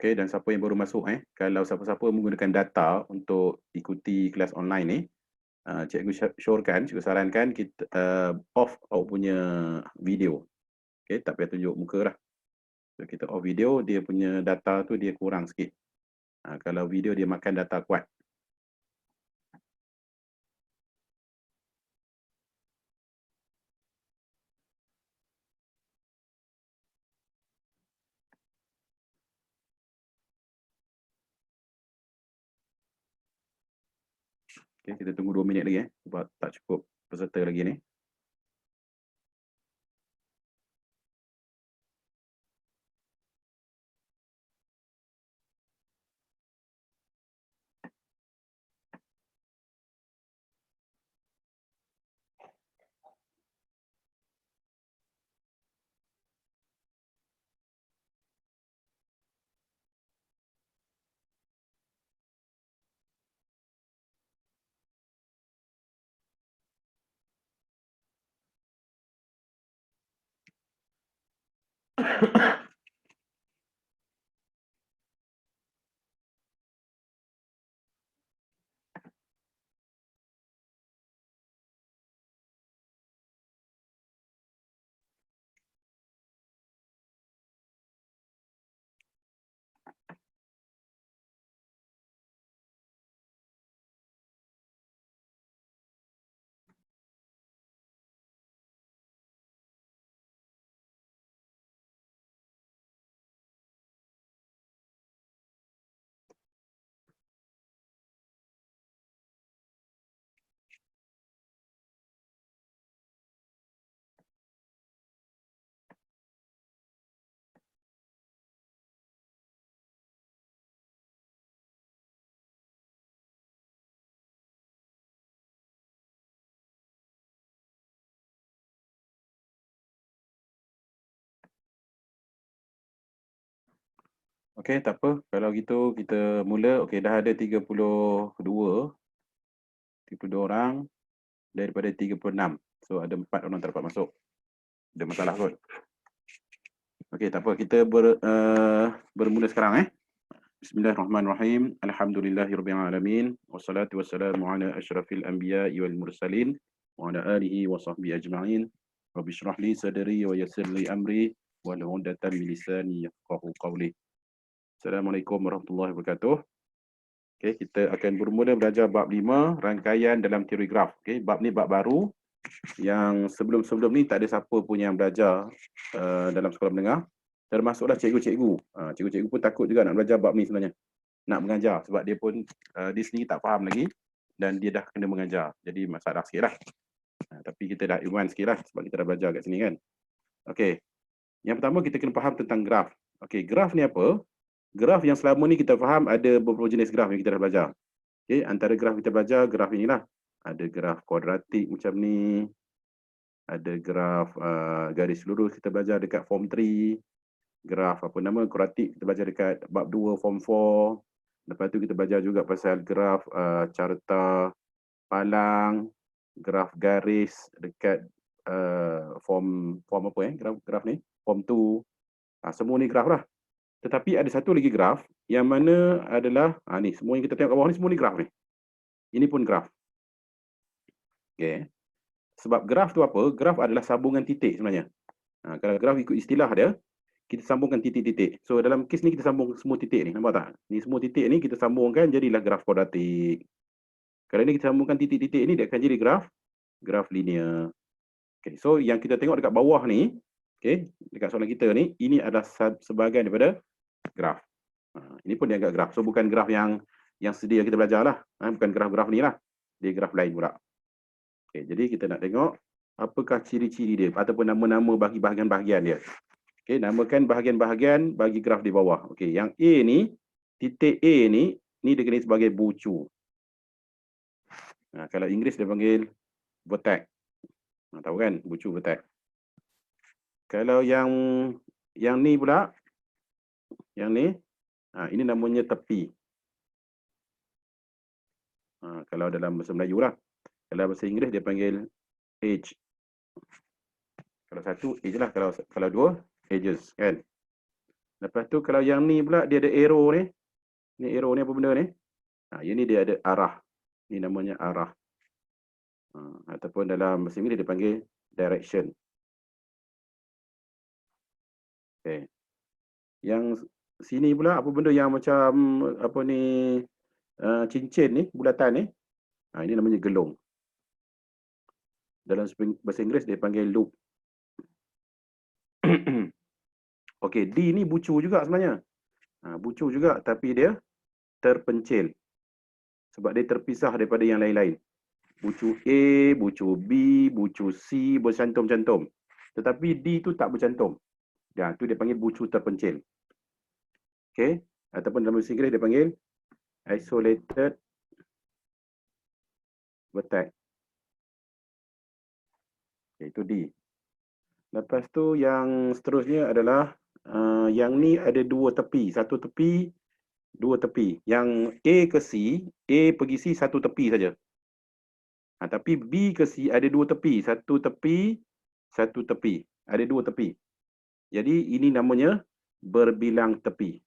Okay, dan siapa yang baru masuk, kalau siapa-siapa menggunakan data untuk ikuti kelas online ni, cikgu syorkan, cikgu sarankan kita off awak punya video. Okay, tak payah tunjuk muka lah. So, kita off video, dia punya data tu dia kurang sikit. Kalau video dia makan data kuat. Okay, kita tunggu 2 minit lagi sebab tak cukup peserta lagi ni. Okey, tak apa. Kalau gitu kita mula. Okey, dah ada 32 orang daripada 36. So ada 4 orang tak dapat masuk. Ada masalah kot. Okey, tak apa. Kita bermula sekarang. Bismillahirrahmanirrahim. Alhamdulillahirabbil alamin. Wassalatu wassalamu ala asyrafil anbiya'i wal mursalin wa ala alihi wa sahbihi ajma'in. Rabbi shrah li sadri wa yassir li amri wahlul 'uqdatam min lisani yafqahu qawli. Assalamualaikum warahmatullahi wabarakatuh. Okay, kita akan bermula belajar bab 5, rangkaian dalam teori graf. Okay, bab ni bab baru yang sebelum-sebelum ni tak ada siapa pun yang belajar dalam sekolah menengah. Termasuklah cikgu-cikgu. Cikgu-cikgu pun takut juga nak belajar bab ni sebenarnya. Nak mengajar sebab dia pun dia sendiri tak faham lagi dan dia dah kena mengajar. Jadi masalah sikit lah. Tapi kita dah ilmuwan sikit lah sebab kita dah belajar kat sini kan. Okay, yang pertama kita kena faham tentang graf. Okay, graf ni apa? Graf yang selama ni kita faham ada beberapa jenis graf yang kita dah belajar. Okay, antara graf kita belajar, graf inilah. Ada graf kuadratik macam ni. Ada graf garis lurus kita belajar dekat form 3. Graf kuadratik kita belajar dekat bab 2 form 4. Lepas tu kita belajar juga pasal graf carta palang, graf garis dekat form graf ni, form 2. Semua ni graf lah. Tetapi ada satu lagi graf yang mana adalah ni semua yang kita tengok kat bawah ni semua ni graf ni. Ini pun graf. Okey. Sebab graf tu apa? Graf adalah sambungan titik sebenarnya. Kalau graf ikut istilah dia, kita sambungkan titik-titik. So dalam kes ni kita sambung semua titik ni, nampak tak? Ni semua titik ni kita sambungkan jadilah graf kuadratik. Kalau ni kita sambungkan titik-titik ni dia akan jadi graf linear. Okey, so yang kita tengok dekat bawah ni, okey, dekat soalan kita ni, ini adalah sebahagian daripada graf. Ini pun dianggap graf. So bukan graf yang sedia kita belajar lah. Bukan graf-graf ni lah. Dia graf lain pula. Okay, jadi kita nak tengok apakah ciri-ciri dia ataupun nama-nama bagi bahagian-bahagian dia. Okay, namakan bahagian-bahagian bagi graf di bawah. Okay, yang A ni, titik A ni dia kena sebagai bucu. Kalau Inggeris dia panggil vertex. Tahu kan? Bucu vertex. Kalau yang ni pula, yang ni, ini namanya tepi. Kalau dalam bahasa Melayu lah. Kalau bahasa Inggeris dia panggil edge. Kalau satu edge lah, kalau dua edges kan. Lepas tu kalau yang ni pula dia ada arrow ni. Ni arrow ni apa benda ni? Yang ni dia ada arah. Ni namanya arah. Ataupun dalam bahasa Inggeris dia panggil direction. Okay. Yang sini pula apa benda yang macam apa ni cincin ni, bulatan ni. Ini namanya gelung. Dalam bahasa Inggeris dia panggil loop. Okey, D ni bucu juga sebenarnya. Bucu juga tapi dia terpencil. Sebab dia terpisah daripada yang lain-lain. Bucu A, bucu B, bucu C bercantum-cantum. Tetapi D tu tak bercantum. Tu dia panggil bucu terpencil. Okey, ataupun dalam bahasa Inggeris dia panggil isolated vertex. Okay, itu D. Lepas tu yang seterusnya adalah yang ni ada dua tepi. Satu tepi, dua tepi. Yang A ke C, A pergi C satu tepi saja. Tapi B ke C ada dua tepi. Satu tepi, satu tepi. Ada dua tepi. Jadi ini namanya berbilang tepi.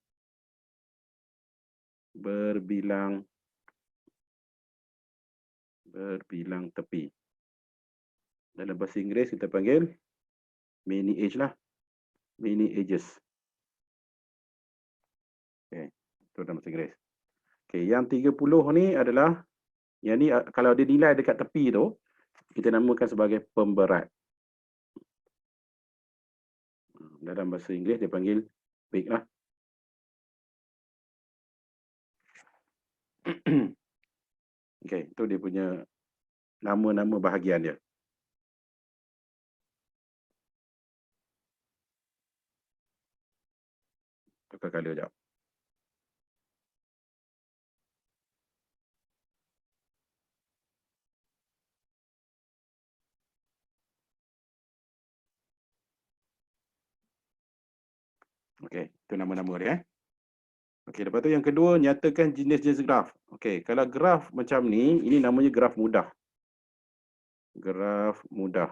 Berbilang tepi. Dalam bahasa Inggeris kita panggil many edge lah. Many edges. Okay, itu dalam bahasa Inggeris. Okay, yang 30 ni adalah, yang ni kalau dia nilai dekat tepi tu, kita namakan sebagai pemberat. Dalam bahasa Inggeris dia panggil big lah. Okay, itu dia punya nama-nama bahagian dia. Tukar color sekejap. Okay, itu nama-nama dia. Okay, lepas tu yang kedua, nyatakan jenis-jenis graf. Okay, kalau graf macam ni, ini namanya graf mudah. Graf mudah.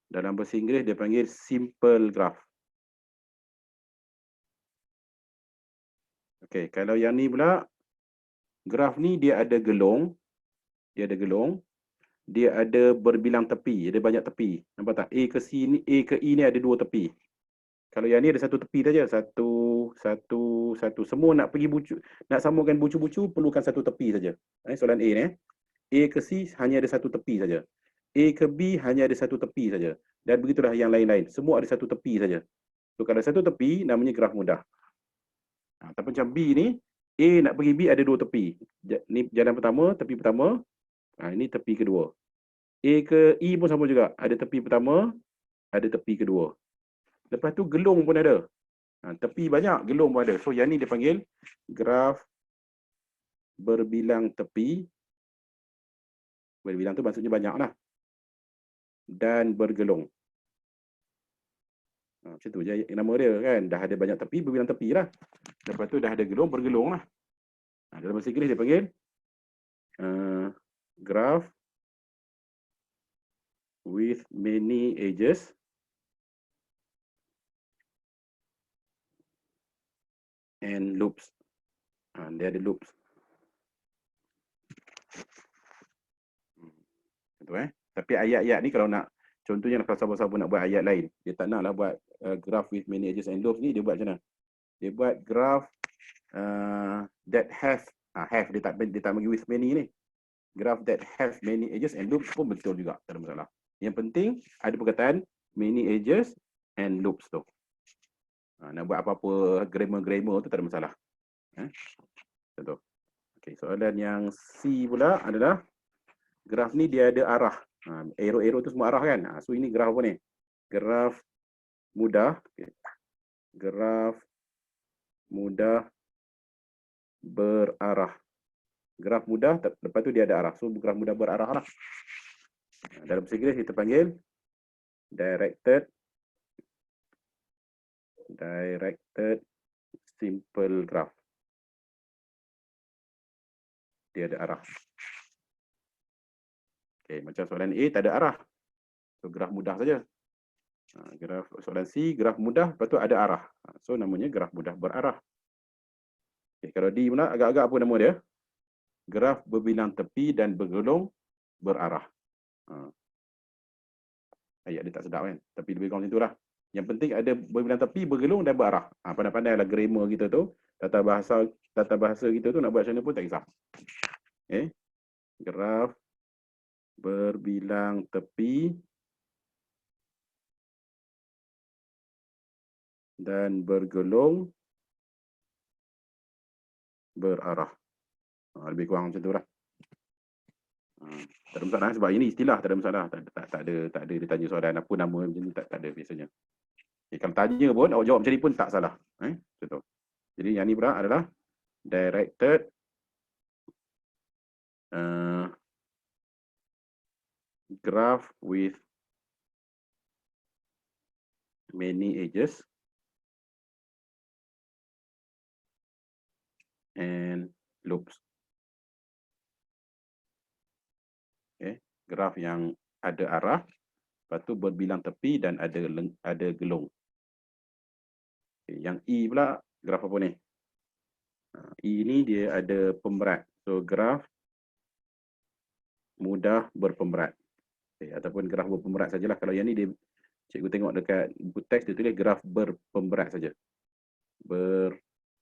Dalam bahasa Inggeris dia panggil simple graph. Okay, kalau yang ni pula, graf ni dia ada gelung. Dia ada gelung. Dia ada berbilang tepi. Ada banyak tepi. Nampak tak? A ke C ni, A ke E ni ada dua tepi. Kalau yang ni ada satu tepi saja. Satu. Semua nak pergi bucu, nak sambungkan bucu-bucu, perlukan satu tepi saja. Soalan A ni. A ke C hanya ada satu tepi saja. A ke B hanya ada satu tepi saja. Dan begitulah yang lain-lain. Semua ada satu tepi saja. So, kalau satu tepi, namanya graf mudah. Tapi macam B ni, A nak pergi B ada dua tepi. Ni jalan pertama, tepi pertama. Ini tepi kedua. A ke E pun sama juga. Ada tepi pertama, ada tepi kedua. Lepas tu gelung pun ada. Tepi banyak, gelung pun ada. So yang ni dia panggil graf berbilang tepi. Berbilang tu maksudnya banyak lah. Dan bergelung. Macam tu je nama dia kan. Dah ada banyak tepi, berbilang tepi lah. Lepas tu dah ada gelung, bergelung lah. Dalam bahasa Inggeris dia panggil graph with many edges and loops. Dia ada loops. Betul Tapi ayat-ayat ni kalau nak, contohnya kalau sahabat-sahabat nak buat ayat lain, dia tak naklah buat graph with many edges and loops ni, dia buat macam mana? Dia buat graph that have dia tak bagi with many ni. Graph that have many edges and loops pun betul juga, tak ada masalah. Yang penting ada perkataan many edges and loops tu. Nak buat apa-apa grammar tu tak ada masalah. Contoh. Okay, soalan yang C pula adalah graf ni dia ada arah. Arrow-arrow tu semua arah kan. So ini graf apa ni? Graf mudah. Okay. Graf mudah berarah. Graf mudah, lepas tu dia ada arah. So graf mudah berarah lah. Dalam bahasa Inggeris kita panggil directed simple graph. Dia ada arah. Okay, macam soalan A tak ada arah. So graf mudah saja. Graf soalan C, graf mudah, lepas tu ada arah. So namanya graf mudah berarah. Okay, kalau D pula agak-agak apa nama dia? Graf berbilang tepi dan bergelung berarah. Ayat dia tak sedap kan? Tapi lebih kurang macam itulah. Yang penting ada berbilang tepi, bergelung dan berarah. Pandai-pandailah grammar kita tu, tata bahasa kita tu nak buat macam mana pun tak kisah. Okay. Graf berbilang tepi dan bergelung berarah. Lebih kurang macam tu lah. Tak ada masalah sebab ini istilah, tak ada masalah. Tak ada dia tanya soalan apa nama macam ni, tak ada biasanya. Kalau tanya pun awak jawab macam ni pun tak salah. Macam tu. Jadi yang ni pula adalah directed graph with many edges and loops. Okay. Graf yang ada arah, lepas tu berbilang tepi dan ada gelung. Okay. Yang E pula graf apa ni? E ni dia ada pemberat. So graf mudah berpemberat. Okay. Ataupun graf berpemberat sajalah. Kalau yang ni dia cikgu tengok dekat buku teks dia tulis graf berpemberat saja.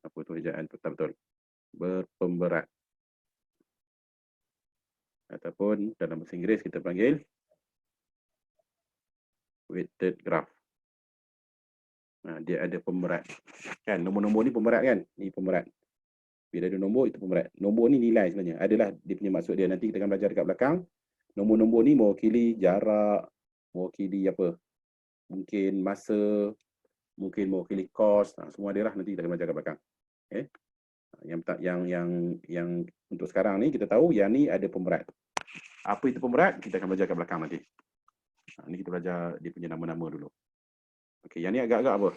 Apa tu ejaan betul-betul. Berpemberat. Ataupun dalam bahasa Inggeris kita panggil weighted graph. Dia ada pemberat. Kan nombor-nombor ni pemberat kan? Ni pemberat. Bila ada nombor itu pemberat. Nombor ni nilai sebenarnya. Adalah dia punya maksud dia. Nanti kita akan belajar dekat belakang. Nombor-nombor ni mewakili jarak, mewakili apa? Mungkin masa, mungkin mewakili kos, semua dia lah nanti kita akan belajar dekat belakang. Okay? Yang untuk sekarang ni kita tahu yang ni ada pemberat. Apa itu pemberat? Kita akan belajar kat belakang nanti. Ni kita belajar dia punya nama-nama dulu. Okey, yang ni agak-agak apa?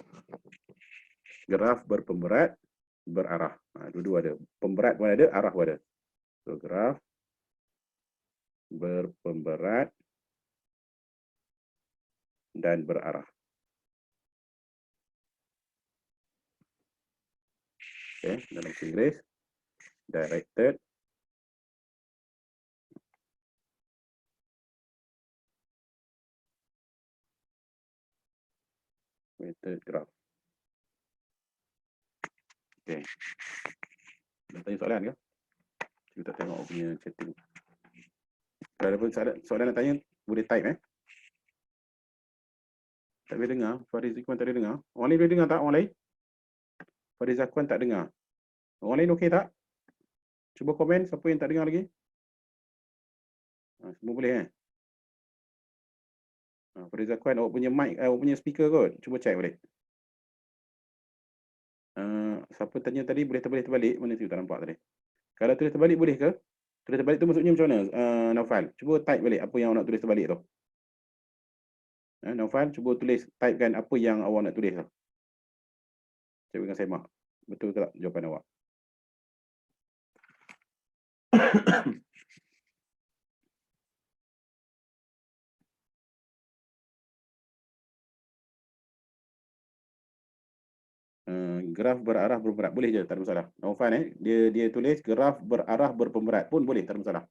Graf berpemberat berarah. Dua-dua ada. Pemberat pun ada, arah pun ada. So graf berpemberat dan berarah. Okey, dalam bahasa Inggeris directed weighted graph. Okey. Nak tanya soalan ke? Kita tak tengok punya chatting. Kalau ada pun soalan nak tanya, boleh type Tak boleh dengar. Faris Zakwan tak boleh dengar. Orang lain boleh dengar tak? Orang lain? Faris Zakwan tak dengar. Orang lain okey tak? Cuba komen siapa yang tak dengar lagi. Semua boleh Faris Zakwan, awak punya mic, awak punya speaker kot. Cuba check balik. Siapa tanya tadi boleh terbalik? Mana tu tak nampak tadi. Kalau tulis terbalik boleh ke? Tulis terbalik tu maksudnya macam mana? Naufal, cuba type balik apa yang awak nak tulis terbalik tu. Naufal, cuba typekan apa yang awak nak tulis tu. Cikgu akan semak. Betul ke tak jawapan awak? Graf berarah berpemberat. Boleh je, tak ada masalah. Naufal dia tulis graf berarah berpemberat pun boleh, tak ada masalah.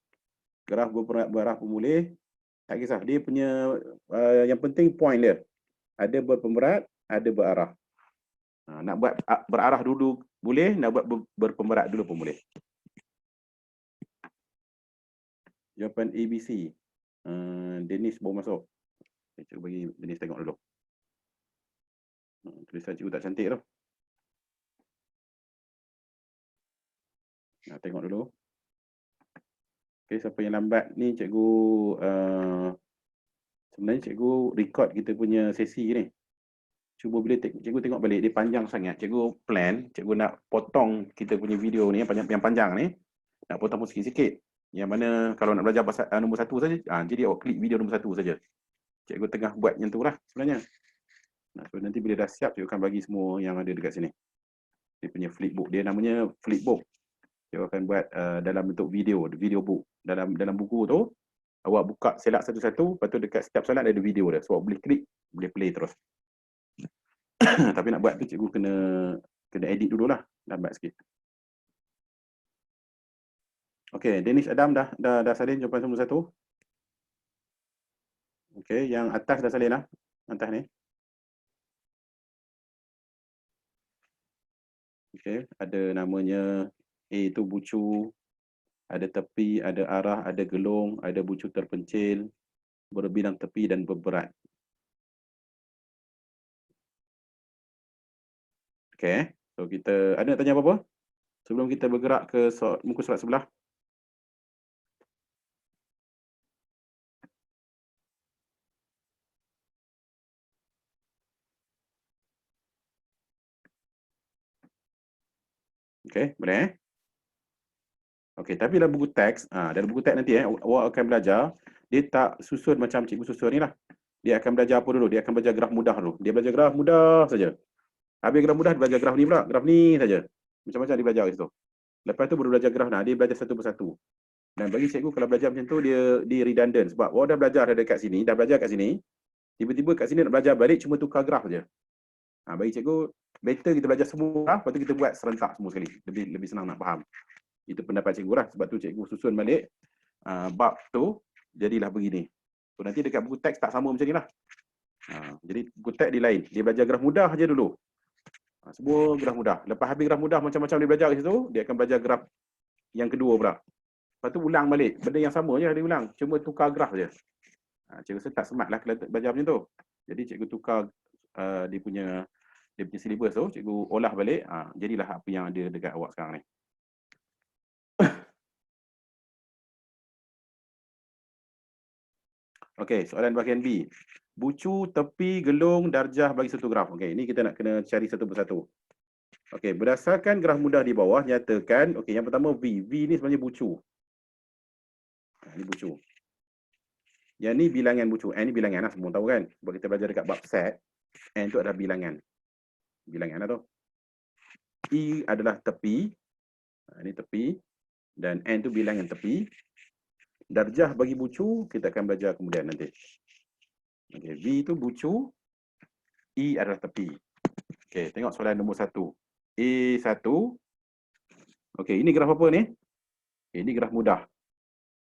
Graf berarah pun boleh. Tak kisah. Dia punya yang penting point dia. Ada berpemberat, ada berarah. Nak buat berarah dulu boleh, nak buat berpemberat dulu pun boleh. Jawapan ABC. Dennis baru masuk. Cikgu bagi Dennis tengok dulu. Tulisan cikgu tak cantik tu. Tengok dulu. Okay, siapa yang lambat ni cikgu sebenarnya cikgu record kita punya sesi ni. Cuba bila cikgu tengok balik dia panjang sangat. Cikgu plan, cikgu nak potong kita punya video ni yang panjang ni, nak potong pun sikit-sikit. Yang mana kalau nak belajar pasal nombor 1 saja, jadi awak klik video nombor 1 saja. Cikgu tengah buat yang tu lah sebenarnya. So nanti bila dah siap, cikgu akan bagi semua yang ada dekat sini. Dia punya flipbook, dia namanya flipbook. Cikgu akan buat dalam bentuk video book. Dalam buku tu, Awak buka select satu-satu, lepas tu dekat setiap soalan ada video dia. So awak boleh klik, boleh play terus. Tapi nak buat tu cikgu kena edit dululah, lambat sikit. Okey, Danish Adam dah salin jawapan nombor 1. Okey, yang atas dah salin lah. Atas ni. Okey, ada namanya A itu bucu, ada tepi, ada arah, ada gelung, ada bucu terpencil, berbilang tepi dan berberat. Okey, so kita ada nak tanya apa-apa? Sebelum kita bergerak ke muka surat sebelah. Okey, boleh. Okey, tapi dalam buku teks, dalam buku teks nanti awak akan belajar, dia tak susun macam cikgu susun ni lah. Dia akan belajar apa dulu? Dia akan belajar graf mudah dulu. Dia belajar graf mudah saja. Habis graf mudah, dia belajar graf ni pula. Graf ni saja. Macam-macam dia belajar kat situ. Lepas tu baru belajar graf. Nah, dia belajar satu persatu. Dan bagi cikgu kalau belajar macam tu, dia redundant. Sebab awak dah belajar dekat sini, dah belajar kat sini, tiba-tiba kat sini nak belajar balik, cuma tukar graf je. Bagi cikgu, better kita belajar semua graf, lepas tu kita buat serentak semua sekali. Lebih senang nak faham. Itu pendapat cikgu lah. Sebab tu cikgu susun balik bab tu, jadilah begini. So, nanti dekat buku teks tak sama macam ni lah. Jadi buku teks dia lain. Dia belajar graf mudah je dulu. Semua graf mudah. Lepas habis graf mudah macam-macam dia belajar kat situ, dia akan belajar graf yang kedua pula. Lepas tu ulang balik. Benda yang sama je dia ulang. Cuma tukar graf je. Cikgu rasa tak smart lah kalau belajar macam tu. Jadi cikgu tukar dia punya syllabus tu, cikgu olah balik. Jadilah apa yang ada dekat awak sekarang ni. Okey, soalan bahagian B. Bucu, tepi, gelung, darjah bagi satu graf. Okey, ini kita nak kena cari satu persatu. Okey, berdasarkan graf mudah di bawah, nyatakan, okey, yang pertama V. V ni sebenarnya bucu. Ini bucu. Yang ni bilangan bucu. N ni bilangan lah, semua tahu kan. Sebab kita belajar dekat bab set, N tu adalah bilangan. Bilangan lah tu. E adalah tepi. Ini tepi. Dan N tu bilangan tepi. Darjah bagi bucu, kita akan belajar kemudian nanti. Okay, V tu bucu. E adalah tepi. Okay, tengok soalan nombor 1. A1. Okay, ini graf apa ni? Ini graf mudah.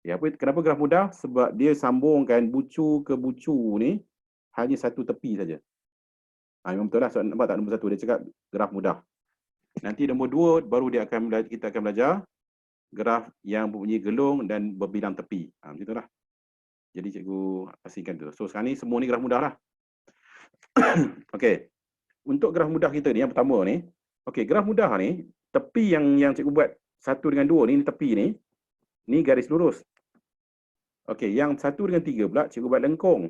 Ya, kenapa graf mudah? Sebab dia sambungkan bucu ke bucu ni hanya satu tepi saja. Memang betul lah. So, nampak tak nombor 1 dia cakap graf mudah. Nanti nombor 2 baru kita akan belajar graf yang mempunyai gelung dan berbilang tepi. Macam itulah. Jadi cikgu pastikan tu. So sekarang ni semua ni graf mudah lah. Okey. Untuk graf mudah kita ni yang pertama ni, okey, graf mudah ni tepi yang cikgu buat 1 dengan 2 ni tepi ni garis lurus. Okey, yang 1 dengan 3 pula cikgu buat lengkung.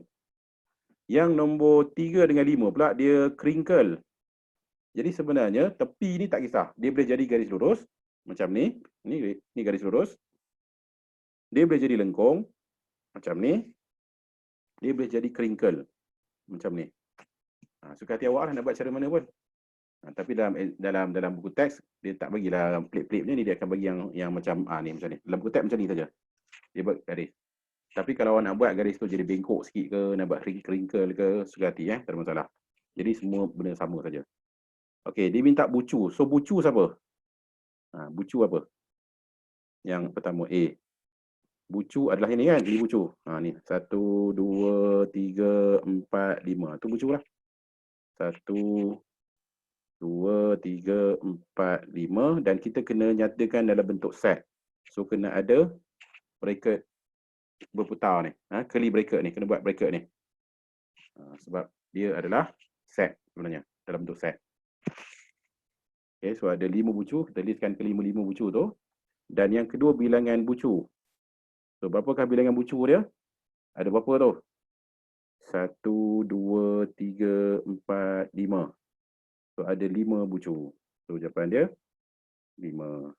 Yang nombor 3 dengan 5 pula dia crinkle. Jadi sebenarnya tepi ni tak kisah. Dia boleh jadi garis lurus macam ni. Ni garis lurus. Dia boleh jadi lengkung macam ni. Dia boleh jadi crinkle macam ni. Suka hati awak lah nak buat cara mana pun. Tapi dalam buku teks dia tak bagilah plate-plate macam ni, dia akan bagi yang macam ni macam ni. Dalam buku teks macam ni saja. Dia buat garis. Tapi kalau awak nak buat garis tu jadi bengkok sikit ke, nak buat crinkle ke, suka hati tak ada masalah. Jadi semua benda sama saja. Okey, dia minta bucu. So bucu siapa? Bucu apa? Yang pertama A. Bucu adalah ini kan, ini bucu. Ni 1, 2, 3, 4, 5. Tu bucu lah. 1, 2, 3, 4, 5 dan kita kena nyatakan dalam bentuk set. So kena ada bracket berputar ni. Curly bracket ni, kena buat bracket ni. Sebab dia adalah set sebenarnya, dalam bentuk set. Okay, so ada 5 bucu, kita listkan ke 5 bucu tu. Dan yang kedua bilangan bucu. So berapakah bilangan bucu dia? Ada berapa tu? 1, 2, 3, 4, 5. So ada 5 bucu. So jawapan dia 5.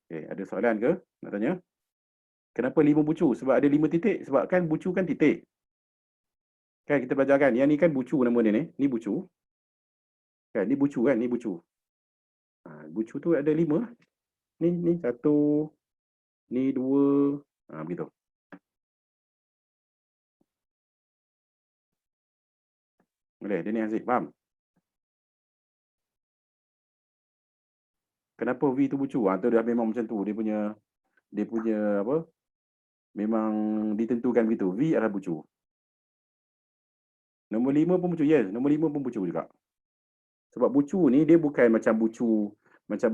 Okay, ada soalan ke? Nak tanya? Kenapa 5 bucu? Sebab ada 5 titik. Sebab kan bucu kan titik. Kan kita belajar kan? Yang ni kan bucu nama dia ni. Ni bucu. Kan ni bucu kan? Ni bucu. Bucu tu ada 5. Ni 1. Ni 2. Begitu. Boleh, dia ni Haziq, faham? Kenapa V tu bucu? Tu dah memang macam tu. Dia punya apa? Memang ditentukan begitu. V adalah bucu. Nombor 5 pun bucu. Yes, nombor 5 pun bucu juga. Sebab bucu ni dia bukan macam bucu macam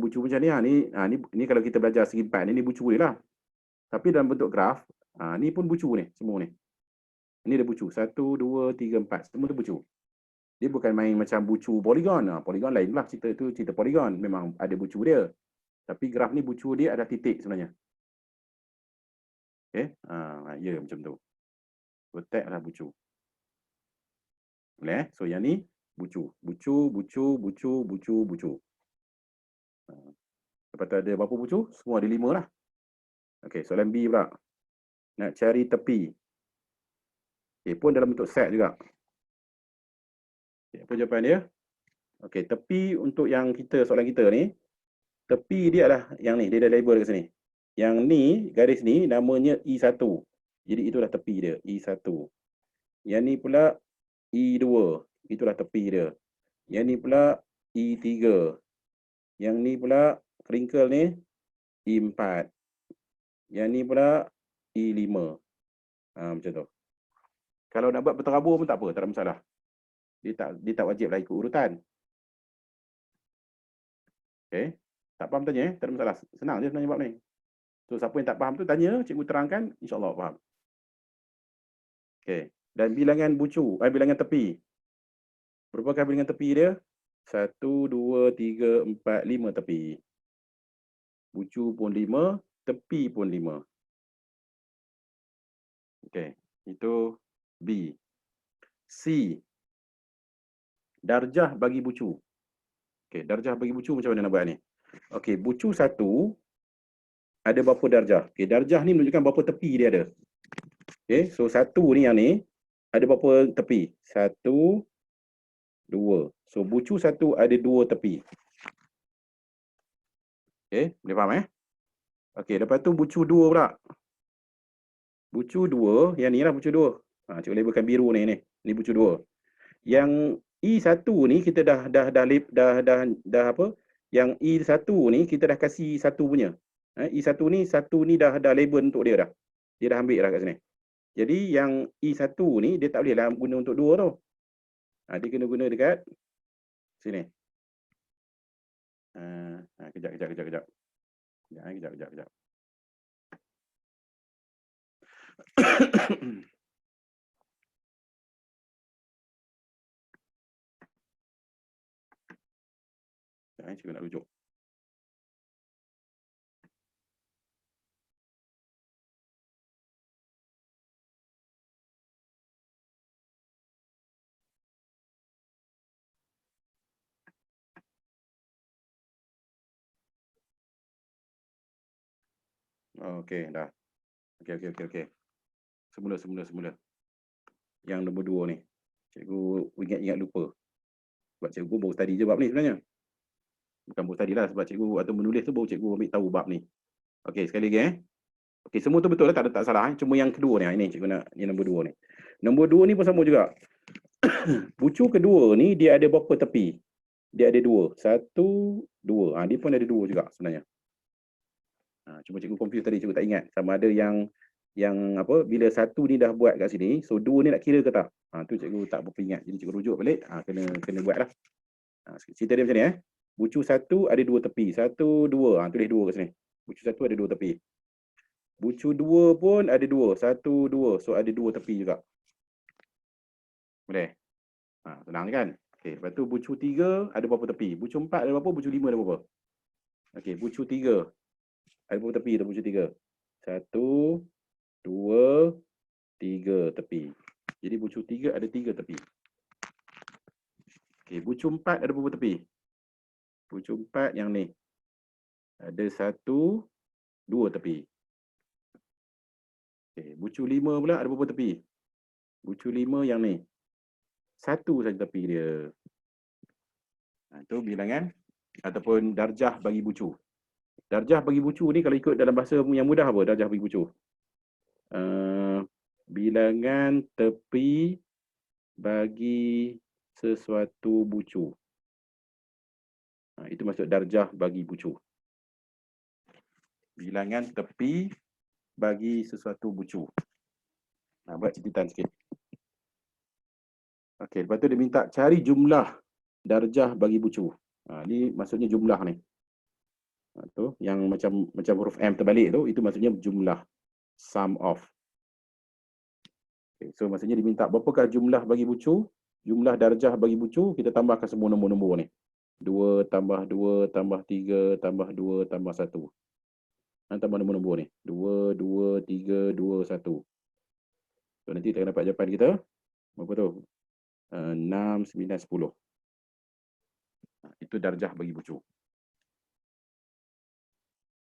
ni. Ni kalau kita belajar segi 4 ni bucu dia lah. Tapi dalam bentuk graf, ni pun bucu ni, semua ni. Ini dia bucu. 1, 2, 3, 4. Semua tu bucu. Dia bukan main macam bucu poligon. Poligon lain lah cerita tu, cerita poligon. Memang ada bucu dia. Tapi graf ni bucu dia ada titik sebenarnya. Okay? Ya macam tu. So tag adalah bucu. Boleh? So yang ni bucu. Bucu, bucu, bucu, bucu, bucu. Lepas tu ada berapa bucu? Semua ada 5 lah. Okay, soalan B pula. Nak cari tepi. Okay, pun dalam bentuk set juga. Okay, apa jawapan dia? Okay, tepi untuk yang soalan kita ni, tepi dia adalah yang ni, dia dah label kat sini. Yang ni, garis ni namanya E1. Jadi itulah tepi dia, E1. Yang ni pula E2. Itulah tepi dia. Yang ni pula E3. Yang ni pula wrinkle ni E4. Yang ni pula E5. Macam tu. Kalau nak buat berterabur pun tak apa, tak ada masalah. Dia tak wajiblah ikut urutan. Okay. Tak faham tanya, tak ada masalah. Senang je sebenarnya bab ni. So siapa yang tak faham tu tanya, cikgu terangkan, insya-Allah faham. Okay. Dan bilangan bucu, bilangan tepi. Berapakah bilangan tepi dia? 1, 2, 3, 4, 5 tepi. Bucu pun 5, tepi pun 5. Okay. Itu B. C. Darjah bagi bucu. Okay. Darjah bagi bucu macam mana nak buat ni? Okay. Bucu 1 ada berapa darjah? Okay. Darjah ni menunjukkan berapa tepi dia ada. Okay. So 1 ni yang ni ada berapa tepi? 1, 2. So bucu 1 ada 2 tepi. Okay. Boleh faham Okay. Lepas tu bucu 2 pula. Bucu 2, yang ni lah bucu 2. Cikgu labelkan biru ni. Ni bucu 2. Yang E1 ni kita dah apa? Yang E1 ni kita dah kasih 1 punya. E1 ni 1 ni dah label untuk dia dah. Dia dah ambil dah kat sini. Jadi yang E1 ni dia tak boleh lah guna untuk 2 tau. Dia kena guna dekat sini. Kejap. Kejap. Cikgu nak rujuk. Okey, dah. Okey. Semula. Yang nombor 2 ni. Cikgu ingat lupa. Sebab cikgu baru study je bab ni sebenarnya. Bukan baru study lah, sebab cikgu atau menulis tu baru cikgu ambil tahu bab ni. Okey, sekali lagi Okey, semua tu betul lah, tak salah. Cuma yang kedua ni, ini cikgu nak, yang nombor 2 ni. Nombor 2 ni pun sama juga. Bucu kedua ni dia ada berapa tepi? Dia ada 2. 1, 2. Dia pun ada 2 juga sebenarnya. Cuma cikgu confuse tadi, cikgu tak ingat sama ada yang apa, bila 1 ni dah buat kat sini, so 2 ni nak kira ke tak? Tu cikgu tak berapa ingat. Jadi cikgu rujuk balik, kena buatlah. Cerita dia macam ni Bucu 1 ada 2 tepi. 1, 2. Tulis 2 kat sini. Bucu 1 ada 2 tepi. Bucu 2 pun ada 2. 1, 2. So ada 2 tepi juga. Boleh? Senang kan? Okey, lepas tu bucu 3 ada berapa tepi? Bucu 4 ada berapa? Bucu 5 ada berapa? Okey, bucu 3 ada berapa tepi bucu 3? 1, 2, 3 tepi. Jadi bucu 3 ada 3 tepi. Okey, bucu 4 ada berapa tepi? Bucu 4 yang ni. Ada 1, 2 tepi. Okey, bucu 5 pula ada berapa tepi? Bucu 5 yang ni. 1 saja tepi dia. Itu bilangan ataupun darjah bagi bucu. Darjah bagi bucu ni kalau ikut dalam bahasa yang mudah apa darjah bagi bucu? Bilangan tepi bagi sesuatu bucu. Itu maksud darjah bagi bucu. Bilangan tepi bagi sesuatu bucu. Buat catatan sikit. Okey, lepas tu dia minta cari jumlah darjah bagi bucu. Ni maksudnya jumlah ni. Tu yang macam huruf M terbalik tu, itu maksudnya jumlah. Sum of. Okay, so maksudnya diminta berapakah jumlah bagi bucu, jumlah darjah bagi bucu, kita tambahkan semua nombor-nombor ni. 2 tambah 2 tambah 3 tambah 2 tambah 1. Tambah nombor-nombor ni. 2, 2, 3, 2, 1. So nanti kita akan dapat jawapan kita. Berapa tu? 6, 9, 10. Itu darjah bagi bucu.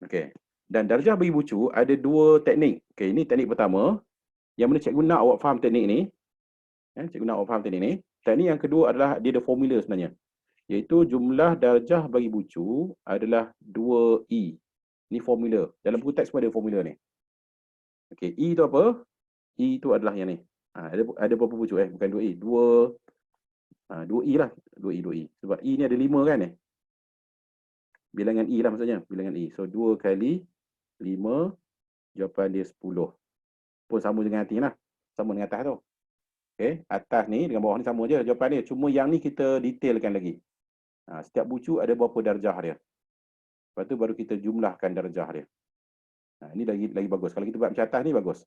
Okey. Dan darjah bagi bucu ada dua teknik. Okey, ini teknik pertama. Yang mana cikgu nak awak faham teknik ni. Cikgu nak awak faham teknik ni. Teknik yang kedua adalah dia ada formula sebenarnya. Iaitu jumlah darjah bagi bucu adalah 2E. Ini formula. Dalam buku teks pun ada formula ni. Okey, E tu apa? E tu adalah yang ni. Ada berapa bucu? Bukan 2E. 2E lah. 2E. Sebab E ni ada 5 kan? Bilangan E lah maksudnya. Bilangan E. So 2 kali 5, jawapan dia 10. Pun sama dengan atas lah. Sama dengan atas tu. Okey, atas ni dengan bawah ni sama je jawapan dia. Cuma yang ni kita detailkan lagi. Setiap bucu ada berapa darjah dia. Lepas tu baru kita jumlahkan darjah dia. Ini lagi bagus. Kalau kita buat macam atas ni bagus.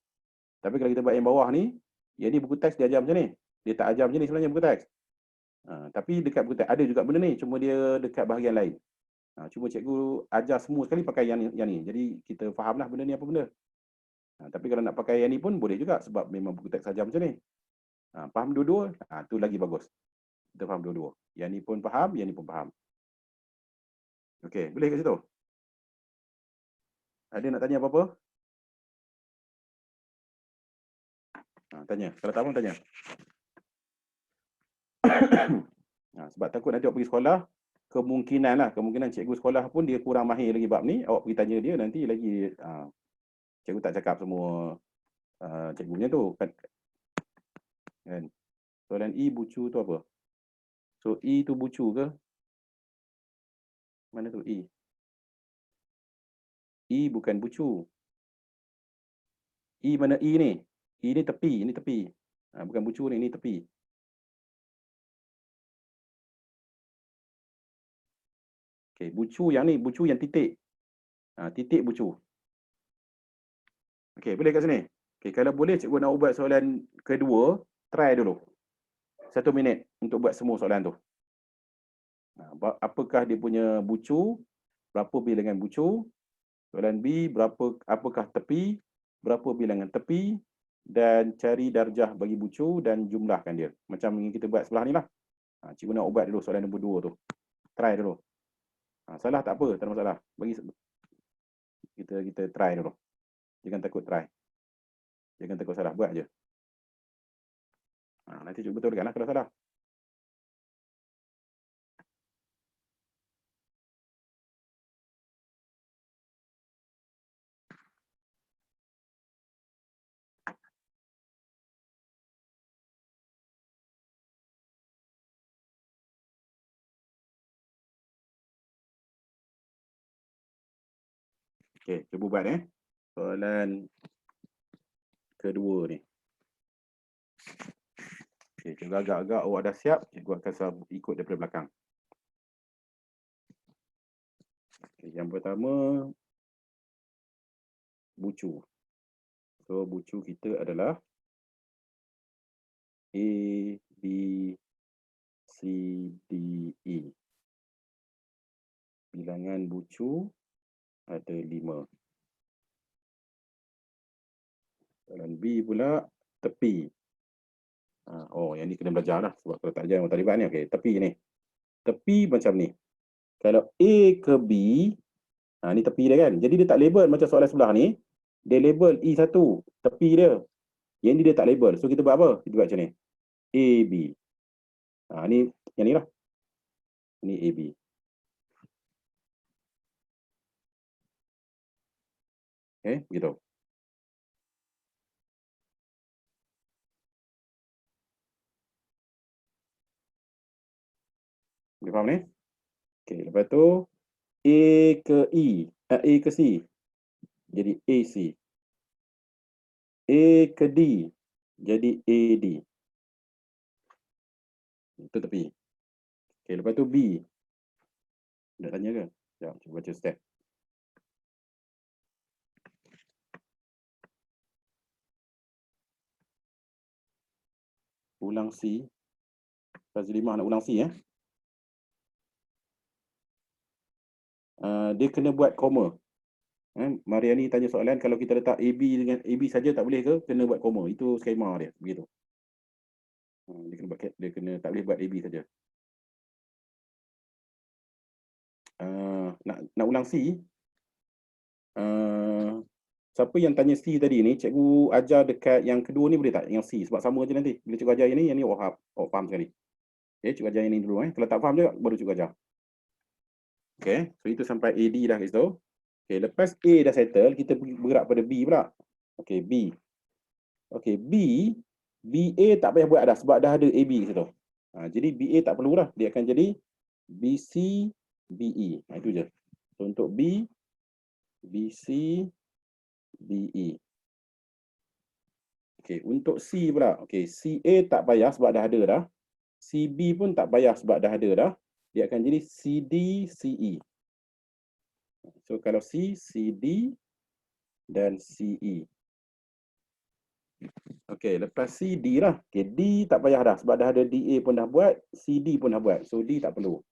Tapi kalau kita buat yang bawah ni, yang ni buku teks dia ajar macam ni. Dia tak ajar macam ni sebenarnya buku teks. Tapi dekat buku teks ada juga benda ni. Cuma dia dekat bahagian lain. Cuma cikgu ajar semua sekali pakai yang ni. Jadi kita fahamlah benda ni apa benda. Tapi kalau nak pakai yang ni pun boleh juga. Sebab memang buku teks ajar macam ni. Faham dua-dua? Tu lagi bagus. Kita faham dua-dua. Yang ni pun faham, yang ni pun faham. Okey, boleh kat situ? Ada nak tanya apa-apa? Tanya. Kalau tak pun tanya. Sebab takut nanti awak pergi sekolah, kemungkinan cikgu sekolah pun dia kurang mahir lagi bab ni, awak pergi tanya dia nanti lagi cikgu tak cakap semua cikgunya tu kan. Soalan E bucu tu apa? So E tu bucu ke? Mana tu E? E bukan bucu. E mana E ni? E ni tepi, ini tepi. Bukan bucu ni, ini tepi. Okey, bucu yang ni, bucu yang titik. Titik bucu. Okey, boleh kat sini? Okey, kalau boleh cikgu nak buat soalan kedua, try dulu. 1 minit untuk buat semua soalan tu. Apakah dia punya bucu? Berapa bilangan bucu? Soalan B, apakah tepi? Berapa bilangan tepi? Dan cari darjah bagi bucu dan jumlahkan dia. Macam yang kita buat sebelah ni lah. Cikgu nak ubat dulu soalan nombor 2 tu. Try dulu. Salah tak apa, tak ada masalah. Kita try dulu. Jangan takut try. Jangan takut salah, buat je. Nanti cikgu betulkan lah kalau salah. Okey, cuba buat soalan kedua ni. Okey, cikgu agak-agak awak dah siap, cikgu akan ikut daripada belakang. Okay, yang pertama, bucu. So, bucu kita adalah A, B, C, D, E. Bilangan bucu ada 5. Soalan B pula, tepi. Yang ni kena belajar lah. Sebab kalau tak ajar yang talibat ni. Okey, tepi ni. Tepi macam ni. Kalau A ke B, ni tepi dia kan. Jadi dia tak label macam soalan sebelah ni. Dia label E1, tepi dia. Yang ni dia tak label. So kita buat apa? Kita buat macam ni. A, B. Ni yang ni lah. Ni A, B. Begitu. faham ni? Okey, lepas tu A ke E, A ke C. Jadi AC. A ke D. Jadi AD. Itu tepi. Okey, lepas tu B. Nak tanya ke? Sekejap, cuba baca step. Ulang C. Fazlimah nak ulang C ya. Dia kena buat koma. Mariani tanya soalan, kalau kita letak AB dengan AB saja tak boleh ke? Kena buat koma. Itu skema dia, begitu. Dia kena tak boleh buat AB saja. Nak ulang C. Siapa yang tanya C tadi ni, cikgu ajar dekat yang kedua ni boleh tak? Yang C, sebab sama je nanti. Bila cikgu ajar yang ni Wahab. Oh, faham sekali. Okay, cikgu ajar yang ni dulu. Kalau tak faham je, baru cikgu ajar. Okay, so itu sampai AD dah kat situ. Okay, lepas A dah settle, kita bergerak pada B pula. Okay, B. Okay, B, BA tak payah buat dah sebab dah ada AB kat situ. Jadi BA tak perlu dah. Dia akan jadi BC, BE. Itu je. So, untuk B, BC, BE. Okay, untuk C pula. Okay, CA tak payah sebab dah ada dah. CB pun tak payah sebab dah ada dah. Dia akan jadi CD, CE. So, kalau C, CD dan CE. Okay, lepas C, D lah. Okay, D tak payah dah sebab dah ada DA pun dah buat, CD pun dah buat. So, D tak perlu.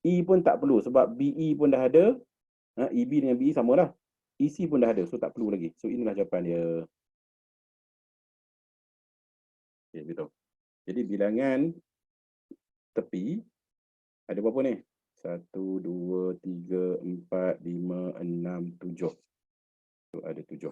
E pun tak perlu sebab BE pun dah ada. EB dengan BE sama lah. EC pun dah ada, so tak perlu lagi. So, inilah jawapan dia. Okay, betul. Jadi, bilangan tepi ada berapa ni? 1, 2, 3, 4, 5, 6, 7. So, ada 7.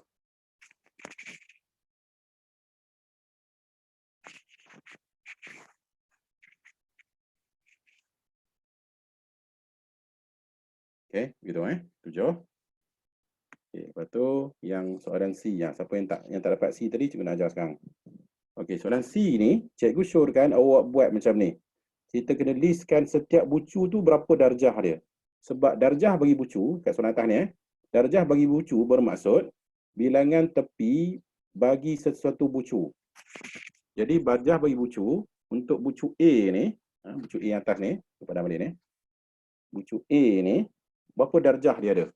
Okay, begitu 7. Okay, lepas tu yang soalan C, siapa yang tak dapat C tadi, cikgu nak ajar sekarang. Okay, soalan C ni, cikgu syorkan awak buat macam ni. Kita kena listkan setiap bucu tu berapa darjah dia. Sebab darjah bagi bucu, kat soalan atas ni darjah bagi bucu bermaksud bilangan tepi bagi sesuatu bucu. Jadi darjah bagi bucu, untuk bucu A ni, bucu A yang atas ni, kepada balik ni, bucu A ni, berapa darjah dia ada?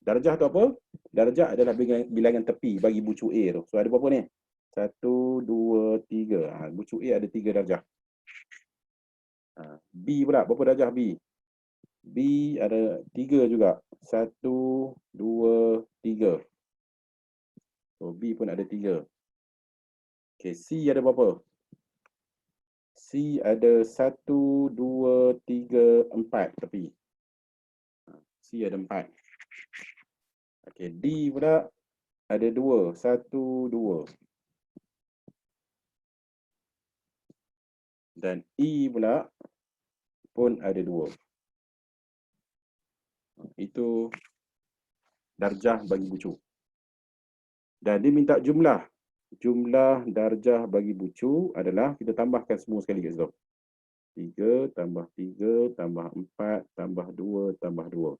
Darjah tu apa? Darjah adalah bilangan tepi bagi bucu A tu. So ada berapa ni? 1, 2, 3. Bucu A ada 3 darjah. B pula, berapa darjah B? B ada 3 juga. 1, 2, 3. So B pun ada 3. Okay, C ada berapa? C ada 1, 2, 3, 4 tepi. C ada 4. Okay, D pula ada 2. 1, 2. Dan E pula pun ada 2. Itu darjah bagi bucu. Dan dia minta jumlah. Jumlah darjah bagi bucu adalah, kita tambahkan semua sekali kat situ. 3 tambah 3 tambah 4 tambah 2 tambah 2.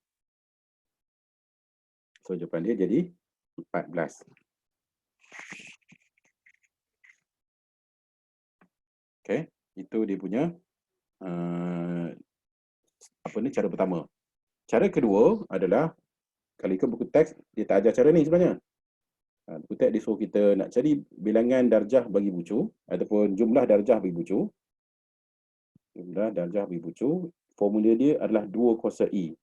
So, jawapan dia jadi 14. Okay, itu dia punya cara pertama. Cara kedua adalah, kalau ikut buku teks, dia tak ajar cara ni sebenarnya. Buku teks dia suruh kita nak cari bilangan darjah bagi bucu, ataupun jumlah darjah bagi bucu. Jumlah darjah bagi bucu, formula dia adalah 2 kuasa E.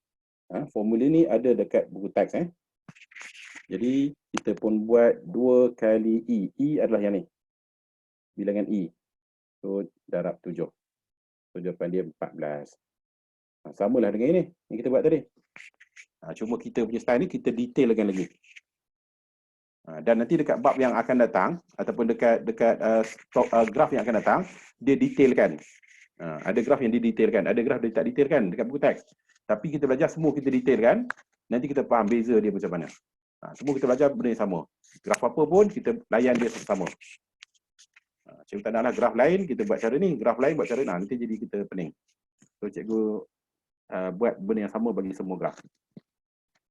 Formula ni ada dekat buku teks. Jadi, kita pun buat 2 kali E. E adalah yang ni. Bilangan E. So, darab 7. So, jawapan dia 14. Samalah dengan ini yang kita buat tadi. Cuma kita punya style ni, kita detailkan lagi. Dan nanti dekat bab yang akan datang, ataupun dekat graf yang akan datang, dia detailkan. Ada graf yang didetailkan, ada graf dia tak detailkan dekat buku teks. Tapi kita belajar semua kita detailkan, nanti kita faham beza dia macam mana. Semua kita belajar benda yang sama. Graf apa pun, kita layan dia sama. Cikgu tak naklah graf lain, kita buat cara ni. Graf lain buat cara ni. Nanti jadi kita pening. So cikgu buat benda yang sama bagi semua graf.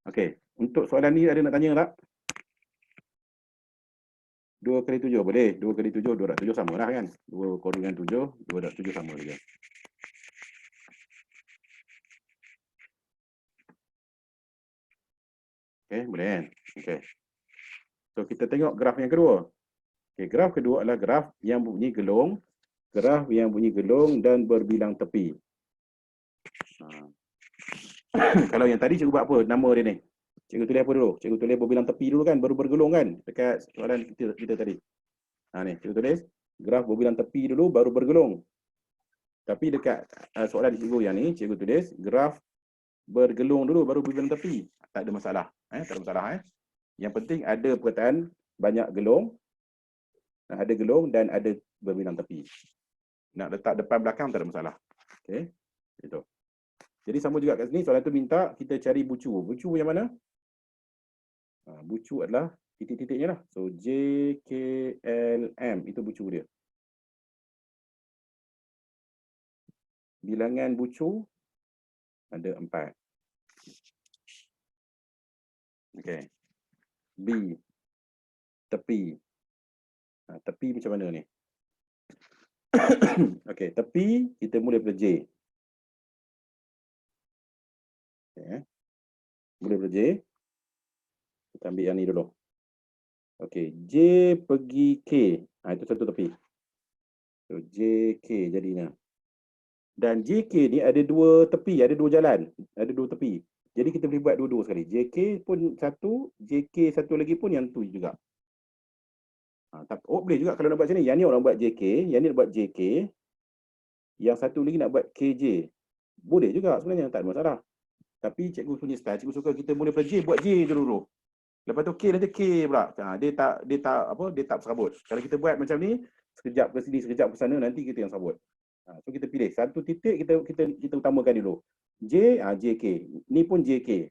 Okey, untuk soalan ni ada nak tanya tak? 2 kali 7 boleh. 2 kali 7, 207 sama lah kan. 2 kurungan 7, 207 sama juga. Okey, boleh kan? Okey. So kita tengok graf yang kedua. Okey, graf kedua adalah graf yang bunyi gelong. Graf yang bunyi gelong dan berbilang tepi. Kalau yang tadi cikgu buat apa nama dia ni? Cikgu tulis apa dulu? Cikgu tulis berbilang tepi dulu kan, baru bergelong kan dekat soalan kita tadi. Ni cikgu tulis graf berbilang tepi dulu baru bergelong. Tapi dekat soalan cikgu yang ni cikgu tulis graf bergelong dulu baru berbilang tepi. Tak ada masalah. Tak ada masalah. Yang penting ada perkataan banyak gelong, ada gelong dan ada berbilang tepi. Nak letak depan belakang tak ada masalah. Okey. Itu. Jadi sama juga kat sini soalan tu minta kita cari bucu. Bucu yang mana? Bucu adalah titik-titiknya lah. So J, K, L, M itu bucu dia. Bilangan bucu ada 4. Okey. B, tepi. Tepi macam mana ni? Okey, tepi kita mula daripada J. Okay. Mula daripada J. Kita ambil yang ni dulu. Okey, J pergi K. Itu satu tepi. So J, K jadinya. Dan JK ni ada dua tepi, ada dua jalan, ada dua tepi. Jadi kita boleh buat dua-dua sekali. JK pun satu, JK satu lagi pun yang tu juga. Boleh juga kalau nak buat macam ni. Yang ni orang buat JK, yang ni nak buat JK. Yang satu lagi nak buat KJ. Boleh juga sebenarnya, tak ada masalah. Tapi cikgu punya style, cikgu suka kita mula pada J, buat J je dulu. Lepas tu K nanti K pula. Dia tak serabut. Kalau kita buat macam ni, sekejap ke sini, sekejap ke sana, nanti kita yang serabut. So kita pilih satu titik, kita utamakan dulu. J, JK. Ni pun JK.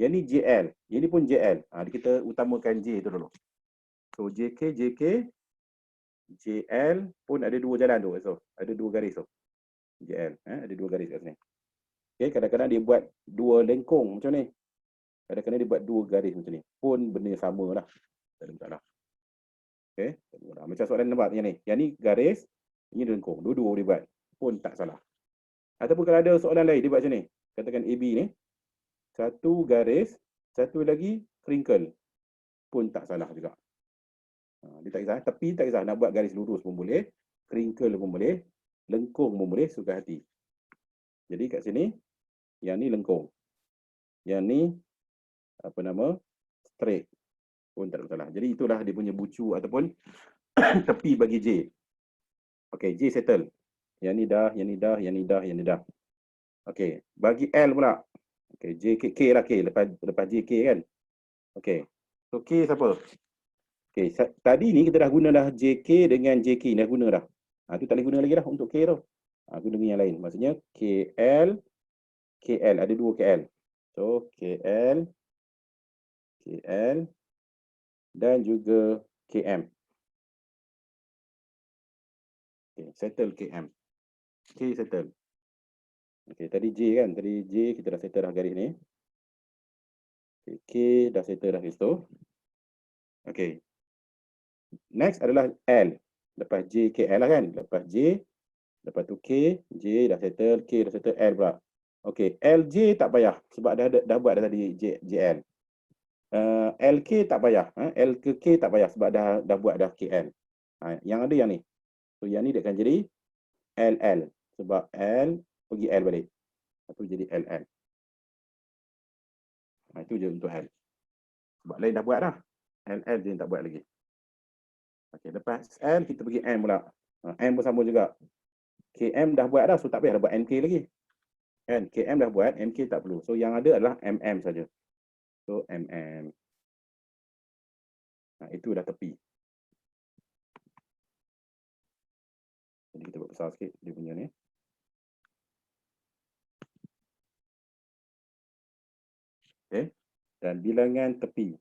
Yang ni JL. Yang ni pun JL. Kita utamakan J tu dulu. So JK, JK, JL pun ada dua jalan tu. So ada dua garis tu. JL. Ada dua garis kat sini. Okay, kadang-kadang dia buat dua lengkung macam ni. Kadang-kadang dia buat dua garis macam ni. Pun benda sama lah. Tak ada masalah. Okay. Macam soalan nampak yang ni. Yang ni garis. Ini lengkung. Dua-dua boleh buat. Pun tak salah. Ataupun kalau ada soalan lain, dia buat macam ni. Katakan AB ni. Satu garis, satu lagi crinkle. Pun tak salah juga. Dia tak kisah. Tapi tak kisah. Nak buat garis lurus pun boleh. Crinkle pun boleh. Lengkung pun boleh. Suka hati. Jadi kat sini, yang ni lengkung. Yang ni, straight. Pun tak ada masalah. Jadi itulah dia punya bucu ataupun tepi bagi J. Okay, J settle. Yang ni dah, yang ni dah, yang ni dah, yang ni dah. Okay, bagi L pula. Okay, J, K lah K. Lepas J, K kan. Okay, so K siapa? Okay, tadi ni kita dah guna dah JK dengan JK. Dah guna dah. Tu tak boleh guna lagi dah untuk K tu. Guna dengan yang lain. Maksudnya KL, KL. Ada dua KL. So, KL, KL dan juga KM. Okay, settle KM. K settle. Okay, tadi J kan. Tadi J kita dah settle dah garis ni. Okay, K dah settle dah garis tu. Okay. Next adalah L. Lepas J, KL lah kan. Lepas J, lepas tu K, J dah settle, K dah settle, L pula. Okay, LJ tak payah. Sebab dah buat dah tadi JL. LK tak payah. L ke K tak payah. Sebab dah buat dah KL. Yang ada yang ni. So, yang ni dia akan jadi LL. Sebab L pergi L balik. Itu jadi LL. Itu je untuk L. Sebab lain dah buat dah. LL dia tak buat lagi. Okay, lepas L kita pergi M pula. M pun sama juga. KM dah buat dah. So tak payah dah buat MK lagi. Kan? KM dah buat, MK tak perlu. So yang ada adalah MM saja. So MM. Itu dah tepi. Jadi kita buat besar sikit dia punya ni. Okay. Dan bilangan tepi.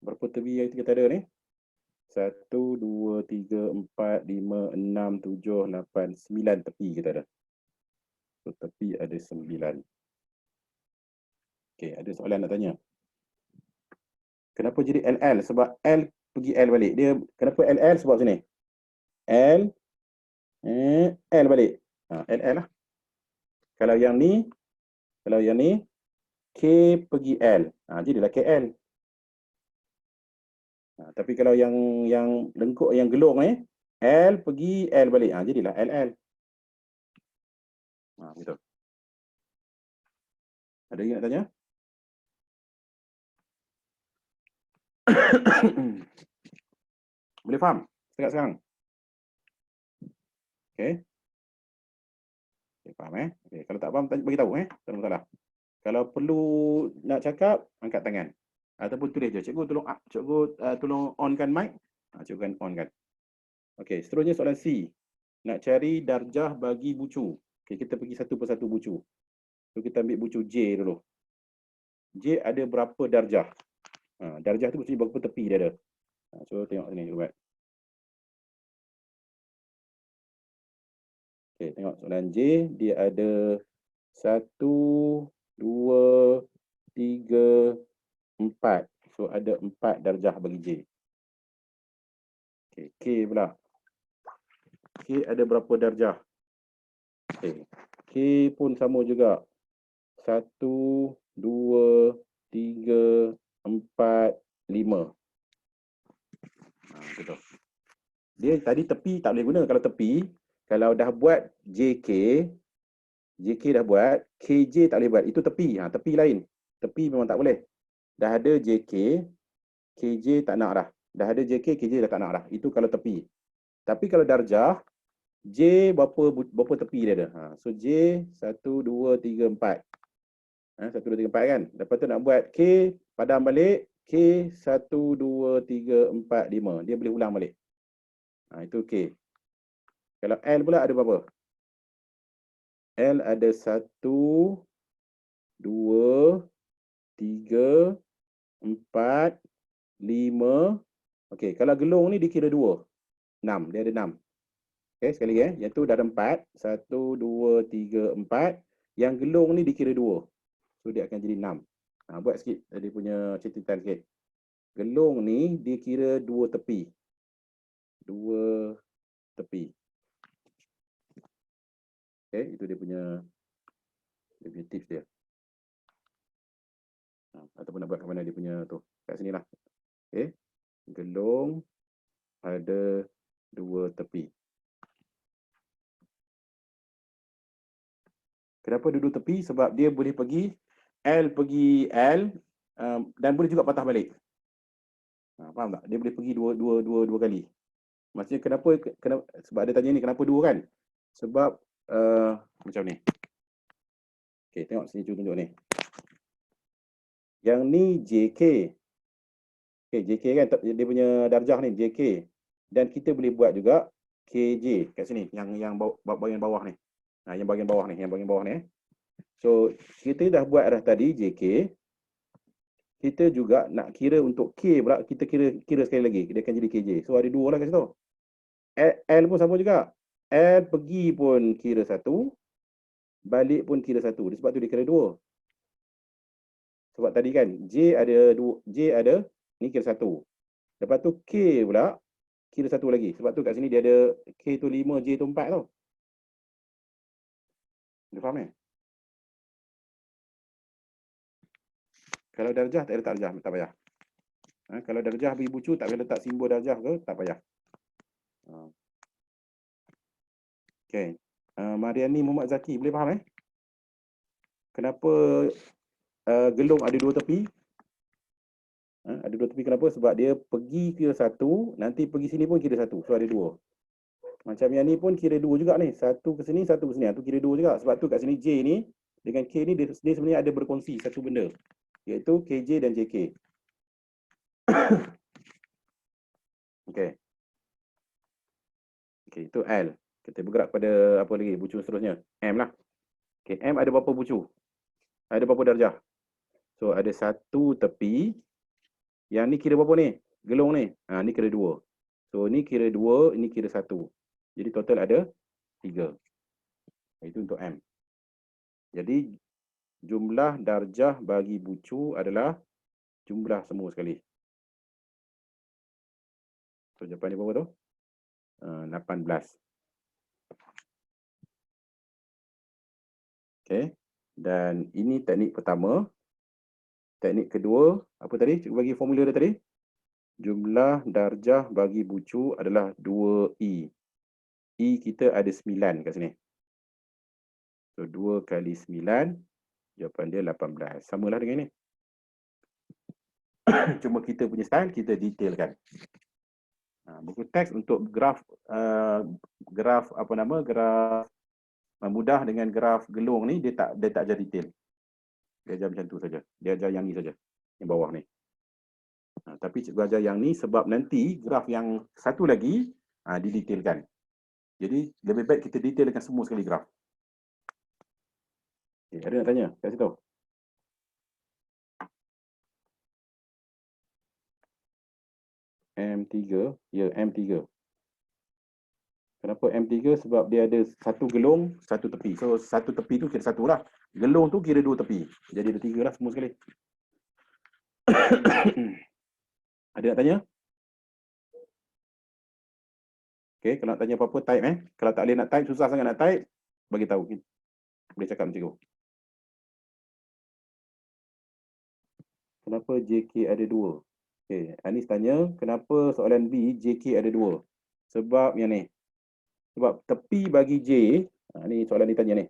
Berapa tepi yang kita ada ni? 1, 2, 3, 4, 5, 6, 7, 8, 9 tepi kita ada. So, tepi ada 9. Okey, ada soalan nak tanya. Kenapa jadi LL? Sebab L pergi L balik. Dia kenapa LL? Sebab sini. L L balik. LL lah. Kalau yang ni K pergi L. Jadilah KL. Tapi kalau yang lengkuk yang gelung ni L pergi L balik. Jadilah LL. Betul. Ada yang nak tanya? Boleh faham setakat sekarang? Okey. Okay, faham Okay. Kalau tak faham bagi tahu tak ada masalah. Kalau perlu nak cakap, angkat tangan. Ataupun tulis je. Cikgu tolong onkan mic. Cikgu onkan. Okey, seterusnya soalan C. Nak cari darjah bagi bucu. Okey, kita pergi satu persatu bucu. So kita ambil bucu J dulu. J ada berapa darjah? Darjah tu mesti berapa tepi dia ada. So tengok sini buat. Okey, tengok soalan J, dia ada 1, 2, 3, 4. So ada 4 darjah bagi J. Okey, K pula. K ada berapa darjah? Okey. K pun sama juga. 1, 2, 3, 4, 5. Betul. Dia tadi tepi tak boleh guna. Kalau tepi, kalau dah buat JK dah buat, KJ tak boleh buat. Itu tepi. Tepi lain. Tepi memang tak boleh. Dah ada JK, KJ tak nak dah. Dah ada JK, KJ dah tak nak dah. Itu kalau tepi. Tapi kalau darjah, J berapa tepi dia ada. So J 1, 2, 3, 4. 1, 2, 3, 4 kan. Lepas tu nak buat K, padam balik. K 1, 2, 3, 4, 5. Dia boleh ulang balik. Itu K. Kalau L pula ada berapa? L ada 1, 2, 3, 4, 5. Okey, kalau gelung ni dikira 2. 6, dia ada 6. Okey, sekali lagi Yang tu dah ada 4. 1, 2, 3, 4. Yang gelung ni dikira 2. So dia akan jadi 6. Buat sikit dia punya catatan sikit. Gelung ni dia kira 2 tepi. 2 tepi. Okey, itu dia punya tips dia. Ataupun nak buat kat mana dia punya tu. Kat sini lah. Okey. Gelung ada 2 tepi. Kenapa dua tepi? Sebab dia boleh pergi L dan boleh juga patah balik. Faham tak? Dia boleh pergi dua kali. Maksudnya kenapa sebab dia tanya ni kenapa 2 kan? Sebab macam ni. Okey, tengok sini tunjuk ni. Yang ni JK. Okey, JK kan dia punya darjah ni JK. Dan kita boleh buat juga KJ kat sini yang bahagian bawah ni. Yang bahagian bawah ni, So, kita dah buat dah tadi JK. Kita juga nak kira untuk K pula, kita kira sekali lagi. Dia akan jadi KJ. So, ada 2 lah kat situ. L pun sama juga. L pergi pun kira 1. Balik pun kira 1. Sebab tu dia kira 2. Sebab tadi kan J ada ni kira 1. Lepas tu K pula kira 1 lagi. Sebab tu kat sini dia ada K tu 5, J tu 4 tau. Dia faham Kalau darjah tak ada darjah, tak payah. Kalau darjah bagi bucu tak payah letak simbol darjah ke, tak payah. Okey. Mariani Muhammad Zaki, boleh faham Kenapa gelung ada 2 tepi? Ada 2 tepi kenapa? Sebab dia pergi kira 1, nanti pergi sini pun kira 1. So ada 2. Macam yang ni pun kira 2 juga ni. 1 ke sini, 1 ke sini. Tu kira 2 juga. Sebab tu kat sini J ni dengan K ni dia sebenarnya ada berkongsi satu benda. Iaitu KJ dan JK. Okey. Okey, itu L. Kita bergerak pada apa lagi? Bucu seterusnya. M lah. Okey, M ada berapa bucu? Ada berapa darjah? So ada 1 tepi. Yang ni kira berapa ni? Gelung ni. Ni kira 2. So ni kira 2, ini kira 1. Jadi total ada 3. Itu untuk M. Jadi jumlah darjah bagi bucu adalah jumlah semua sekali. So jawapan dia berapa tu? 18. Okey. Dan ini teknik pertama. Teknik kedua, apa tadi? Cikgu bagi formula dia tadi. Jumlah darjah bagi bucu adalah 2E. E kita ada 9 kat sini. So 2 kali 9, jawapan dia 18. Samalah dengan ni. Cuma kita punya style, kita detailkan. Buku teks untuk graf graf apa nama? Graf mudah dengan graf gelung ni dia tak ajar detail. Dia ajar macam tu saja. Dia ajar yang ni saja. Yang bawah ni. Tapi cikgu ajar yang ni sebab nanti graf yang satu lagi didetailkan. Jadi lebih baik kita detailkan semua sekali graf. Okay, ada nak tanya? Kasih tahu. M3, ya M3. Kenapa M3? Sebab dia ada satu gelung, satu tepi. So satu tepi tu kira satu lah. Gelung tu kira dua tepi. Jadi ada 3 lah semua sekali. Ada nak tanya? Okay, kalau nak tanya apa-apa type Kalau tak boleh nak type, susah sangat nak type, bagi tahu. Boleh cakap dengan cikgu. Kenapa JK ada 2? Okay, Anis tanya, kenapa soalan B JK ada 2? Sebab yang ni. Sebab tepi bagi J, ni soalan dia tanya ni.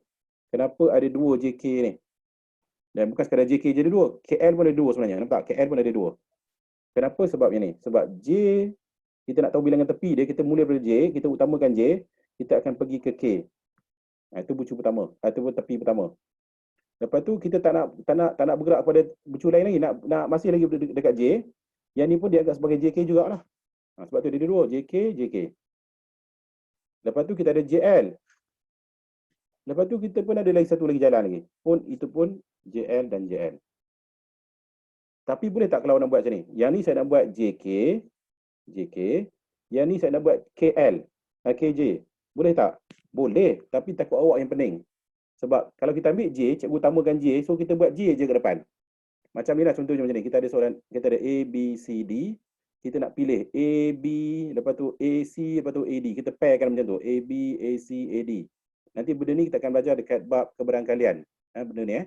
Kenapa ada 2 JK ni? Dan bukan sekadar JK je ada 2, KL pun ada 2 sebenarnya. Nampak? KL pun ada 2. Kenapa sebab yang ni? Sebab J, kita nak tahu bilangan tepi dia, kita mula dari J, kita utamakan J, kita akan pergi ke K. Itu bucu pertama, itu tepi pertama. Lepas tu kita tak nak bergerak pada bucu lain lagi, nak masih lagi dekat J. Yang ni pun dianggap sebagai JK jugalah. Sebab tu dia ada 2, JK, JK. Lepas tu kita ada JL. Lepas tu kita pun ada lagi satu lagi jalan lagi. Itu pun JL dan JL. Tapi boleh tak kalau nak buat macam ni? Yang ni saya nak buat JK, JK. Yang ni saya nak buat KL, KJ. Boleh tak? Boleh, tapi takut awak yang pening. Sebab kalau kita ambil J, cikgu utamakan J, so kita buat J je ke depan. Macam ni lah contohnya macam ni. Kita ada soalan, kita ada A, B, C, D. Kita nak pilih A, B, lepas tu A, C, lepas tu A, D. Kita pairkan macam tu. A, B, A, C, A, D. Nanti benda ni kita akan belajar dekat bab keberangkalian. Benda ni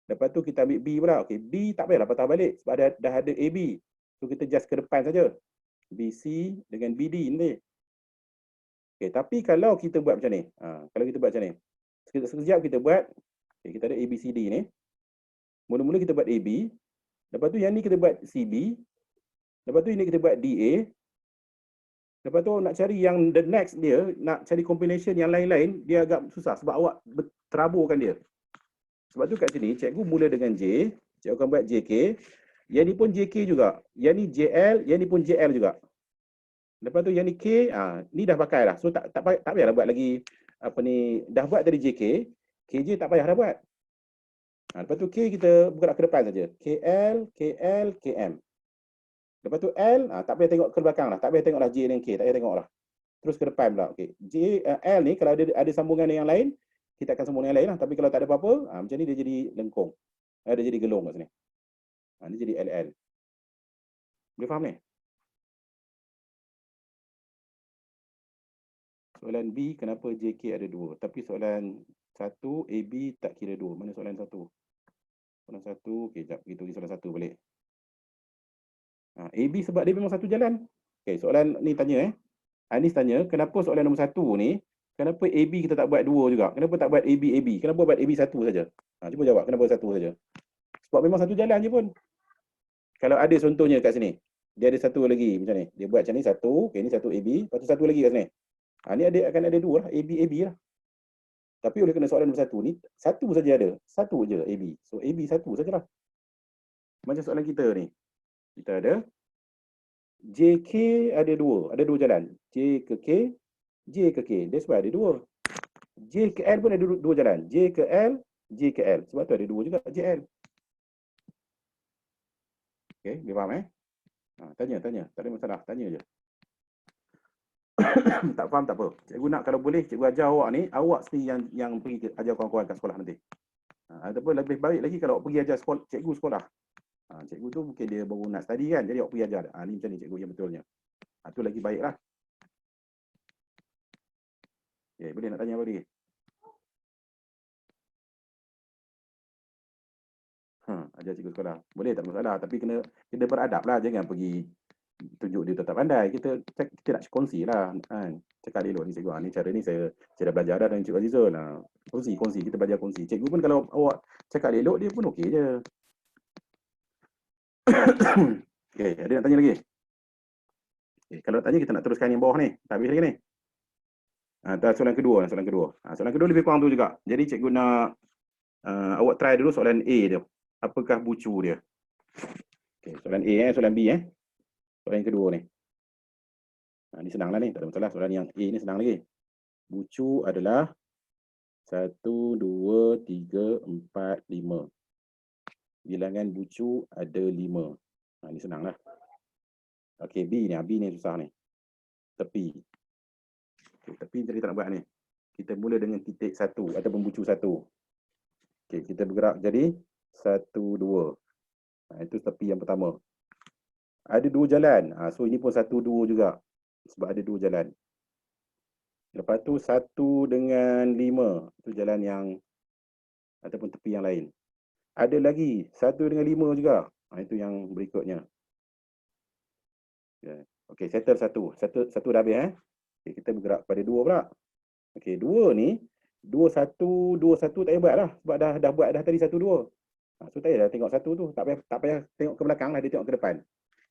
Lepas tu kita ambil B pula. Okay, B tak payahlah patah balik sebab dah ada AB. So kita just ke depan saja. BC dengan BD nanti. Okay, tapi kalau kita buat macam ni. Kalau kita buat macam ni. Sekejap kita buat. Okay, kita ada ABCD ni. Mula-mula kita buat AB. Lepas tu yang ni kita buat CB. Lepas tu ini kita buat DA. Lepas tu nak cari yang the next dia, nak cari combination yang lain-lain, dia agak susah sebab awak teraburkan dia. Sebab tu kat sini, cikgu mula dengan J, cikgu akan buat JK. Yang ni pun JK juga. Yang ni JL, yang ni pun JL juga. Lepas tu yang ni K, ni dah pakai lah. So tak payahlah buat lagi, dah buat tadi JK, KJ tak payah dah buat. Lepas tu K kita bergerak ke depan saja. KL, KL, KM. Lepas tu L, tak payah tengok ke belakang lah. Tak payah tengok lah J dan K, tak payah tengok lah. Terus ke depan pula. Okay. L ni kalau ada sambungan dengan yang lain, kita akan sambung dengan yang lain lah. Tapi kalau tak ada apa-apa, macam ni dia jadi lengkung. Dia jadi gelung kat sini. Dia jadi LL. Boleh faham ni? Soalan B, kenapa JK ada 2? Tapi soalan 1, AB tak kira 2. Mana soalan 1? Soalan 1, okay, sekejap. Kita pergi soalan 1 balik. AB sebab dia memang satu jalan. Okay, soalan ni tanya Anis tanya, kenapa soalan nombor 1 ni, kenapa AB kita tak buat 2 juga? Kenapa tak buat AB, AB? Kenapa buat AB 1 saja? Cuba jawab, kenapa 1 saja? Sebab memang satu jalan je pun. Kalau ada contohnya kat sini, dia ada satu lagi macam ni. Dia buat macam ni, 1, okay, ni 1 AB, lepas tu 1 lagi kat sini. Ni akan ada 2 lah, AB, AB lah. Tapi oleh kerana soalan nombor 1 ni, 1 saja ada. 1 je AB. So AB 1 sajalah. Macam soalan kita ni. Kita ada JK ada 2. Ada 2 jalan. J ke K, J ke K. That's why ada 2. J ke L pun ada 2 jalan. J ke L, J ke L. Sebab tu ada 2 juga JL. Okay, boleh faham Tanya. Tak ada masalah. Tanya je. Tak faham tak apa. Cikgu nak kalau boleh, cikgu ajar awak ni, awak sendiri yang pergi ajar kawan-kawan kat sekolah nanti. Ataupun lebih baik lagi kalau awak pergi ajar cikgu sekolah. Cikgu tu mungkin dia baru nak study kan, jadi awak pergi ajar. Ni macam ni cikgu yang betulnya. Tu lagi baik lah. Okay, boleh nak tanya apa lagi? Ajar cikgu sekolah. Boleh, tak masalah. Tapi kena beradab lah. Jangan pergi tunjuk dia tak pandai. Kita nak kongsi lah. Kan? Cakap elok ni cikgu. Ni cara ni saya dah belajar dah dengan Cikgu Azizul. Kongsi. Kita belajar kongsi. Cikgu pun kalau awak cakap elok, dia pun okey je. Okay, ada nak tanya lagi? Okay, kalau nak tanya, kita nak teruskan yang bawah ni. Tak habis lagi ni. Soalan kedua. Soalan kedua lebih kurang tu juga. Jadi cikgu nak awak try dulu soalan A dia. Apakah bucu dia? Okay, soalan A soalan B soalan yang kedua ni. Ni senang lah ni, tak ada masalah. Soalan yang A ni senang lagi. Bucu adalah 1, 2, 3, 4, 5. Bilangan bucu ada 5. Ni senang lah. Okay, B ni susah ni. Tepi. Okay, tepi jadi tak nak buat ni. Kita mula dengan titik 1 ataupun bucu 1. Okay, kita bergerak jadi 1, 2. Itu tepi yang pertama. Ada 2 jalan. So ini pun 1, 2 juga. Sebab ada 2 jalan. Lepas tu 1 dengan 5. Itu jalan yang ataupun tepi yang lain. Ada lagi 1 dengan 5 juga. Itu yang berikutnya. Okay, settle 1. 1 dah habis Okay, kita bergerak pada 2 pula. Okay, 2 ni 2, 1 tak payah buat lah. Sebab dah buat dah tadi 1, 2. So tak payah tengok 1 tu. Tak payah tengok ke belakang lah. Dia tengok ke depan.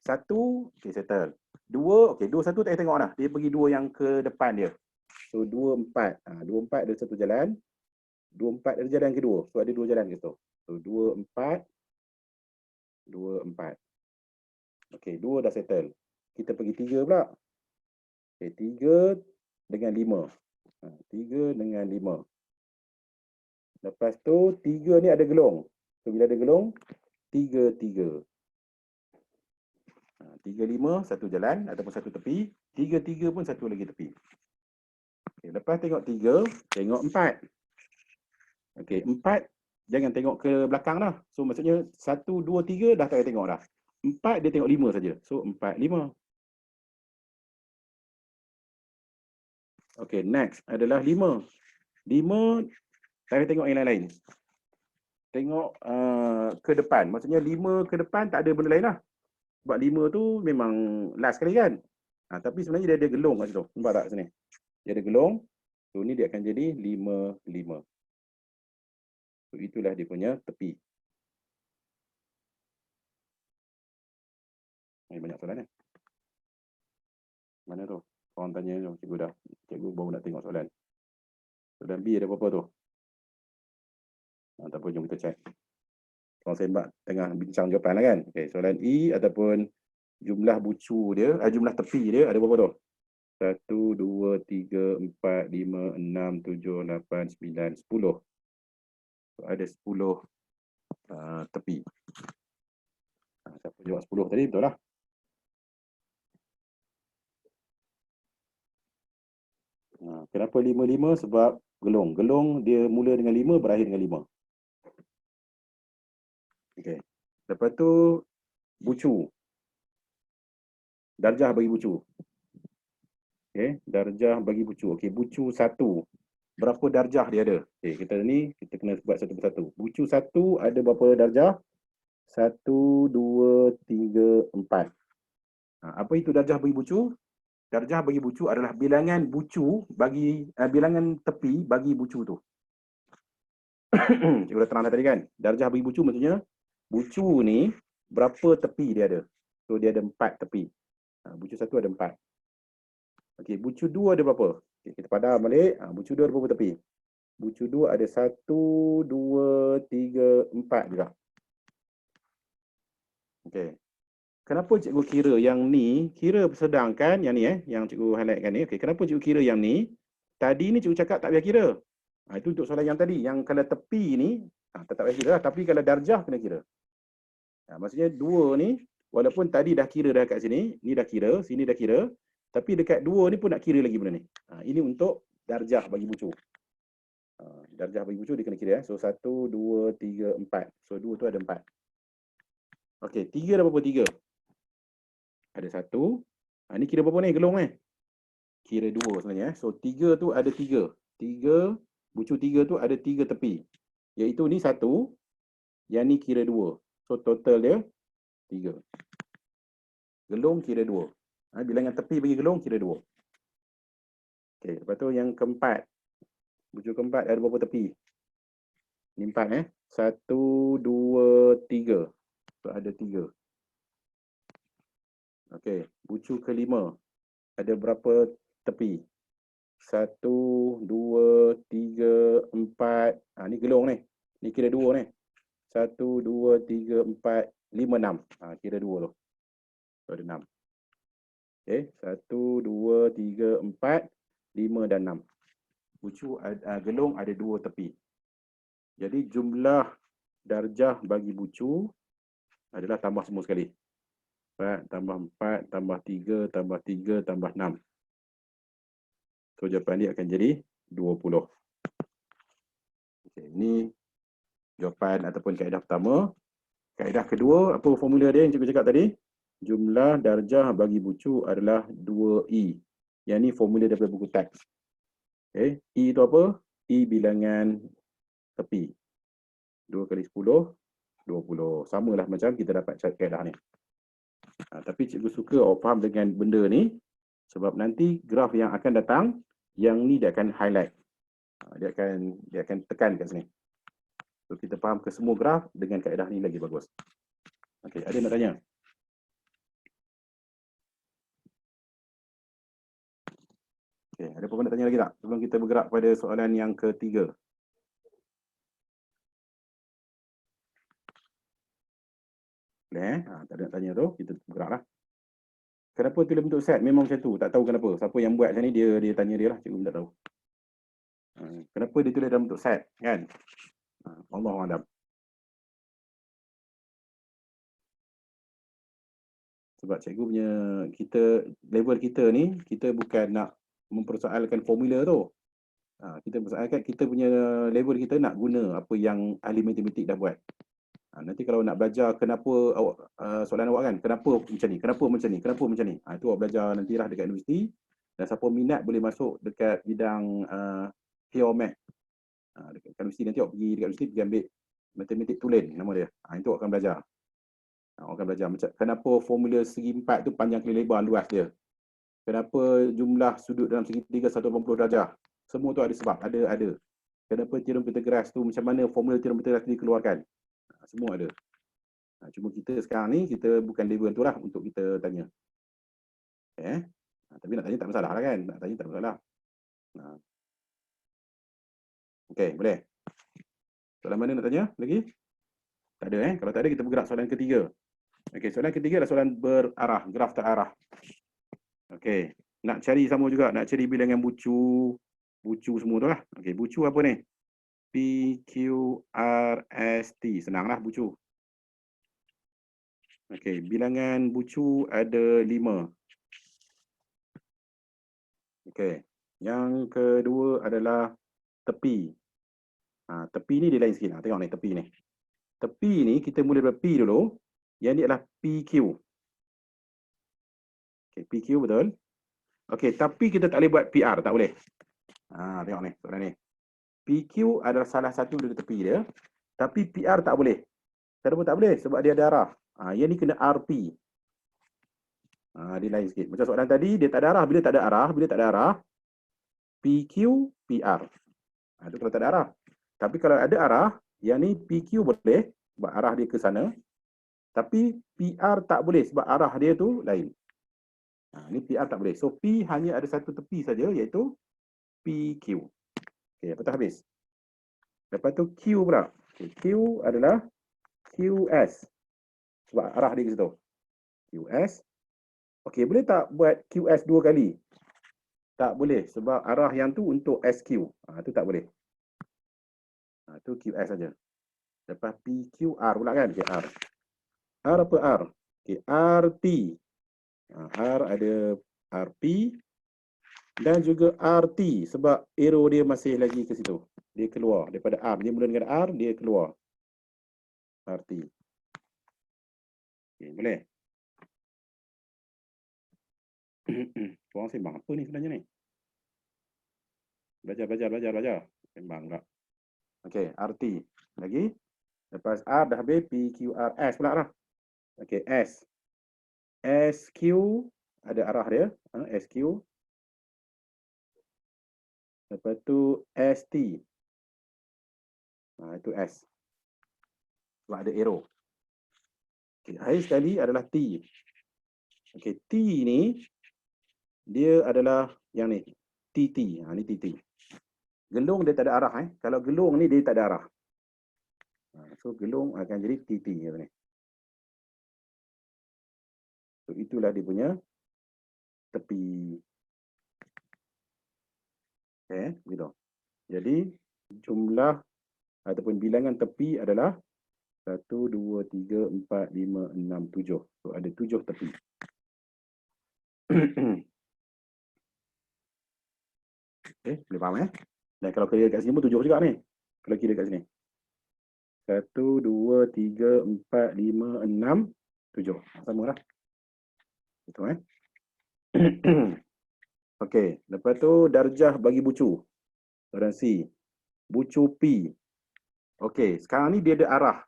1, okay, settle. 2, okay, 2, 1 tak payah tengok lah. Dia pergi 2 yang ke depan dia. So 2, 4. 2, 4 ada satu jalan. 2, 4 ada jalan kedua. So ada 2 jalan ke situ. So 2, 4. 2, 4. Okay, 2 dah settle. Kita pergi 3 pula. Okay, 3 dengan 5. 3 dengan 5. Lepas tu 3 ni ada gelung. So bila ada gelung, 3, 3. 3, 5, satu jalan ataupun satu tepi. 3, 3 pun satu lagi tepi. Okay, lepas tengok 3, tengok 4. Okay, 4 jangan tengok ke belakang dah. So maksudnya 1, 2, 3 dah tak payah tengok dah. 4 dia tengok 5 saja. So 4, 5. Okay, next adalah 5. 5 tak payah tengok yang lain-lain. Tengok ke depan. Maksudnya 5 ke depan tak ada benda lain lah. Sebab 5 tu memang last sekali kan. Tapi sebenarnya dia ada gelung kat situ. Nampak tak sini? Dia ada gelung. So ni dia akan jadi 5, 5. So itulah dia punya tepi. Banyak soalan ni. Mana tu? Orang tanya tu, cikgu dah. Cikgu baru nak tengok soalan. Soalan B ada apa-apa tu? Tak apa, jom kita check. Orang sembak tengah bincang jawapan lah kan. Okay, soalan E ataupun jumlah bucu dia, jumlah tepi dia ada berapa tu? 1, 2, 3, 4, 5, 6, 7, 8, 9, 10. So, ada 10 tepi. Siapa jawab 10 tadi? Betul lah. Kenapa 5, 5? Sebab gelung. Gelung dia mula dengan 5, berakhir dengan 5. Okay. Lepas tu, bucu. Darjah bagi bucu. Okay, darjah bagi bucu. Okay, bucu 1. Berapa darjah dia ada? Okay, kita kena buat satu persatu. Bucu 1 ada berapa darjah? 1, 2, 3, 4. Apa itu darjah bagi bucu? Darjah bagi bucu adalah bilangan bucu bagi bilangan tepi bagi bucu tu. Cikgu dah terang tadi kan? Darjah bagi bucu maksudnya bucu ni berapa tepi dia ada? So dia ada 4 tepi. Bucu 1 ada 4. Okey, bucu 2 ada berapa? Okay, kita padam balik. Bucu 2 ada berapa tepi? Bucu 2 ada 1, 2, 3, 4 juga. Okey. Kenapa cikgu kira yang ni, kira sedangkan yang ni yang cikgu highlightkan ni. Okey, kenapa cikgu kira yang ni? Tadi ni cikgu cakap tak payah kira. Itu untuk soalan yang tadi. Yang kalau tepi ni, tak payah kira lah. Tapi kalau darjah kena kira. Maksudnya 2 ni, walaupun tadi dah kira dah kat sini, ni dah kira, sini dah kira. Tapi dekat 2 ni pun nak kira lagi benda ni. Ini untuk darjah bagi bucu. Darjah bagi bucu dia kena kira. So 1, 2, 3, 4. So 2 tu ada 4. Okey, 3 dah berapa 3? Ada 1. Ni kira berapa ni gelung ni? Kira 2 sebenarnya. So 3 tu ada 3. 3, bucu 3 tu ada 3 tepi. Iaitu ni 1, yang ni kira 2. So total dia 3. Gelung kira 2. Bilangan tepi bagi gelung kira 2. Okey, lepas tu yang keempat. Bucu keempat ada berapa tepi? Ni 4 1, 2, 3. So ada 3. Okey, bucu kelima. Ada berapa tepi? 1, 2, 3, 4. Ni gelung ni. Ni kira 2 ni. 1, 2, 3, 4, 5, 6. Kira 2 tu. So ada 6. Okey, 1, 2, 3, 4, 5 dan 6. Bucu gelung ada 2 tepi. Jadi jumlah darjah bagi bucu adalah tambah semua sekali. 4 tambah 4 tambah 3 tambah 3 tambah 6. So jawapan dia akan jadi 20. Okay, ini jawapan ataupun kaedah pertama. Kaedah kedua, apa formula dia yang cikgu cakap tadi? Jumlah darjah bagi bucu adalah 2E. Yang ni formula daripada buku teks. Okay. E itu apa? E bilangan tepi. 2 kali 10, 20. Samalah macam kita dapat kaedah ni. Tapi cikgu suka awak faham dengan benda ni sebab nanti graf yang akan datang, yang ni dia akan highlight. Dia akan tekan kat sini. So kita faham ke semua graf dengan kaedah ni lagi bagus. Okey, ada nak tanya? Okey, ada apa nak tanya lagi tak? Sebelum kita bergerak pada soalan yang ketiga. Boleh tak ada nak tanya tu, kita bergeraklah. Kenapa tulis bentuk set? Memang macam tu, tak tahu kenapa. Siapa yang buat macam ni, dia tanya dia lah, cikgu tak tahu. Kenapa dia tulis dalam bentuk set, kan? Allahualam. Sebab cikgu punya, level kita ni, kita bukan nak mempersoalkan formula tu. Kita persoalkan kita punya level kita nak guna apa yang ahli matematik dah buat. Nanti kalau nak belajar kenapa awak, soalan awak kan, kenapa macam ni, kenapa macam ni, kenapa macam ni. Itu awak belajar nantilah dekat universiti. Dan siapa minat boleh masuk dekat bidang pure math. Dekat universiti nanti awak pergi dekat universiti, pergi ambil matematik tulen nama dia. Itu awak akan belajar. Awak akan belajar macam kenapa formula segi 4 tu panjang kali lebar luas dia. Kenapa jumlah sudut dalam segitiga 180 darjah. Semua tu ada sebab, ada. Kenapa teorem Pythagoras tu, macam mana formula teorem Pythagoras dikeluarkan. Semua ada. Cuma kita sekarang ni, kita bukan level tu lah untuk kita tanya. Tapi nak tanya tak masalah lah kan. Nak tanya tak masalah. Okey, boleh. Soalan mana nak tanya lagi? Tak ada Kalau tak ada, kita bergerak soalan ketiga. Okey, soalan ketiga adalah soalan berarah, graf terarah. Okey, nak cari sama juga, nak cari bilangan bucu semua tu lah. Okey, bucu apa ni? P, Q, R, S, T. Senanglah bucu. Okey, bilangan bucu ada 5. Okey, yang kedua adalah tepi. Tepi ni dia lain sikit. Tengok ni tepi ni. Tepi ni kita mula dari P dulu. Yang ni adalah PQ. Okey, PQ betul. Okey, tapi kita tak boleh buat PR, tak boleh. Tengok ni, soalan ni. PQ adalah salah satu dari tepi dia, tapi PR tak boleh. Kenapa tak boleh? Sebab dia ada arah. Yang ni kena RP. Dia lain sikit. Macam soalan tadi, dia tak ada arah. Bila tak ada arah, PQ, PR. Itu kalau tak ada arah. Tapi kalau ada arah, yang ni PQ boleh, sebab arah dia ke sana. Tapi PR tak boleh, sebab arah dia tu lain. Ni PR tak boleh. So, P hanya ada satu tepi saja, iaitu PQ. Okey, lepas tu habis. Lepas tu Q pula. Q adalah QS. Sebab arah dia ke situ. QS. Okey, boleh tak buat QS 2 kali? Tak boleh, sebab arah yang tu untuk SQ. Itu tak boleh. Itu QS saja. Lepas PQR pula kan? Okay, R. R apa R? Okay, RT. R ada RP. Dan juga RT sebab arrow dia masih lagi ke situ. Dia keluar daripada R. Dia mula dengan R, dia keluar. RT. Okay, boleh? Korang sembang apa ni sebenarnya ni? Belajar. Sembang pula. Okay, RT. Lagi. Lepas R dah habis, P, Q, R, S pula lah. Okay, S. SQ ada arah dia. SQ. Lepas tu ST. Itu S. Sebab ada arrow. Okay, akhir sekali adalah T. Okay, T ni dia adalah yang ni. TT. Ni TT. Gelung dia tak ada arah. Kalau gelung ni dia tak ada arah. So gelung akan jadi TT. Ni. So itulah dia punya tepi. Okay, begitu. Jadi jumlah ataupun bilangan tepi adalah 1, 2, 3, 4, 5, 6, 7. So ada 7 tepi. Okay, boleh faham Dan kalau kira kat sini pun 7 juga ni. Kalau kira kat sini. 1, 2, 3, 4, 5, 6, 7. Sama lah. Betul Okey, lepas tu darjah bagi bucu. Soalan C. Bucu P. Okey, sekarang ni dia ada arah.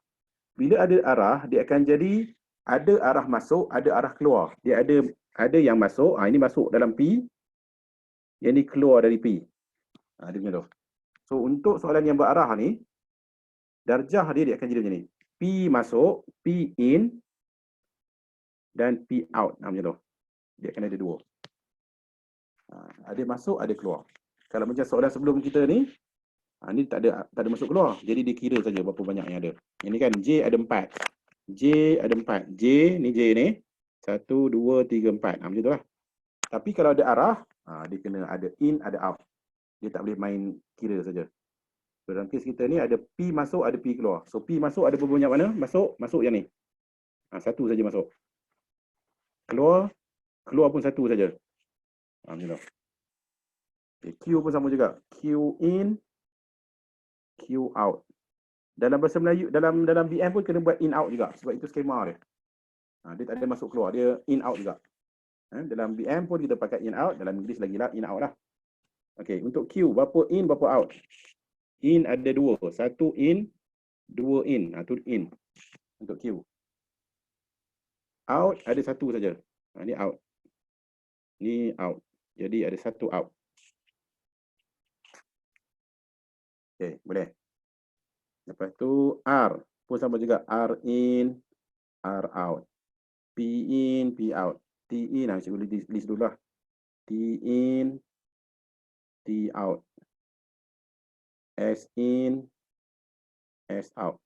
Bila ada arah, dia akan jadi ada arah masuk, ada arah keluar. Dia ada yang masuk, ini masuk dalam P. Yang ni keluar dari P. Dia macam tu. So untuk soalan yang berarah ni, darjah dia akan jadi macam ni. P masuk, P in dan P out. Macam tu. Dia akan ada dua. Ada masuk, ada keluar. Kalau macam soalan sebelum kita ni, ni tak ada masuk keluar. Jadi dia kira saja berapa banyak yang ada. Yang ni kan J ada 4. J ada 4. J ni 1, 2, 3, 4. Macam tu lah. Tapi kalau ada arah, dia kena ada in, ada out. Dia tak boleh main kira saja. So dalam kes kita ni ada P masuk, ada P keluar. So P masuk ada berapa banyak mana? Masuk yang ni. Satu saja masuk. Keluar pun satu saja. Macam tu. Okay, Q pun sama juga. Q in, Q out. Dalam bahasa Melayu, dalam BM pun kena buat in out juga. Sebab itu skema dia. Dia tak ada masuk keluar. Dia in out juga. Dalam BM pun kita pakai in out. Dalam English lagi lah in out lah. Okay, untuk Q, berapa in, berapa out? In ada 2. 1 in, 2 in. Itu in. Untuk Q. Out ada 1 saja. Ni out. Ni out. Jadi ada 1 out. Okay, boleh. Lepas tu R pun sama juga. R in, R out. P in, P out. T in, cikgu list dulu lah. T in, T out. S in, S out.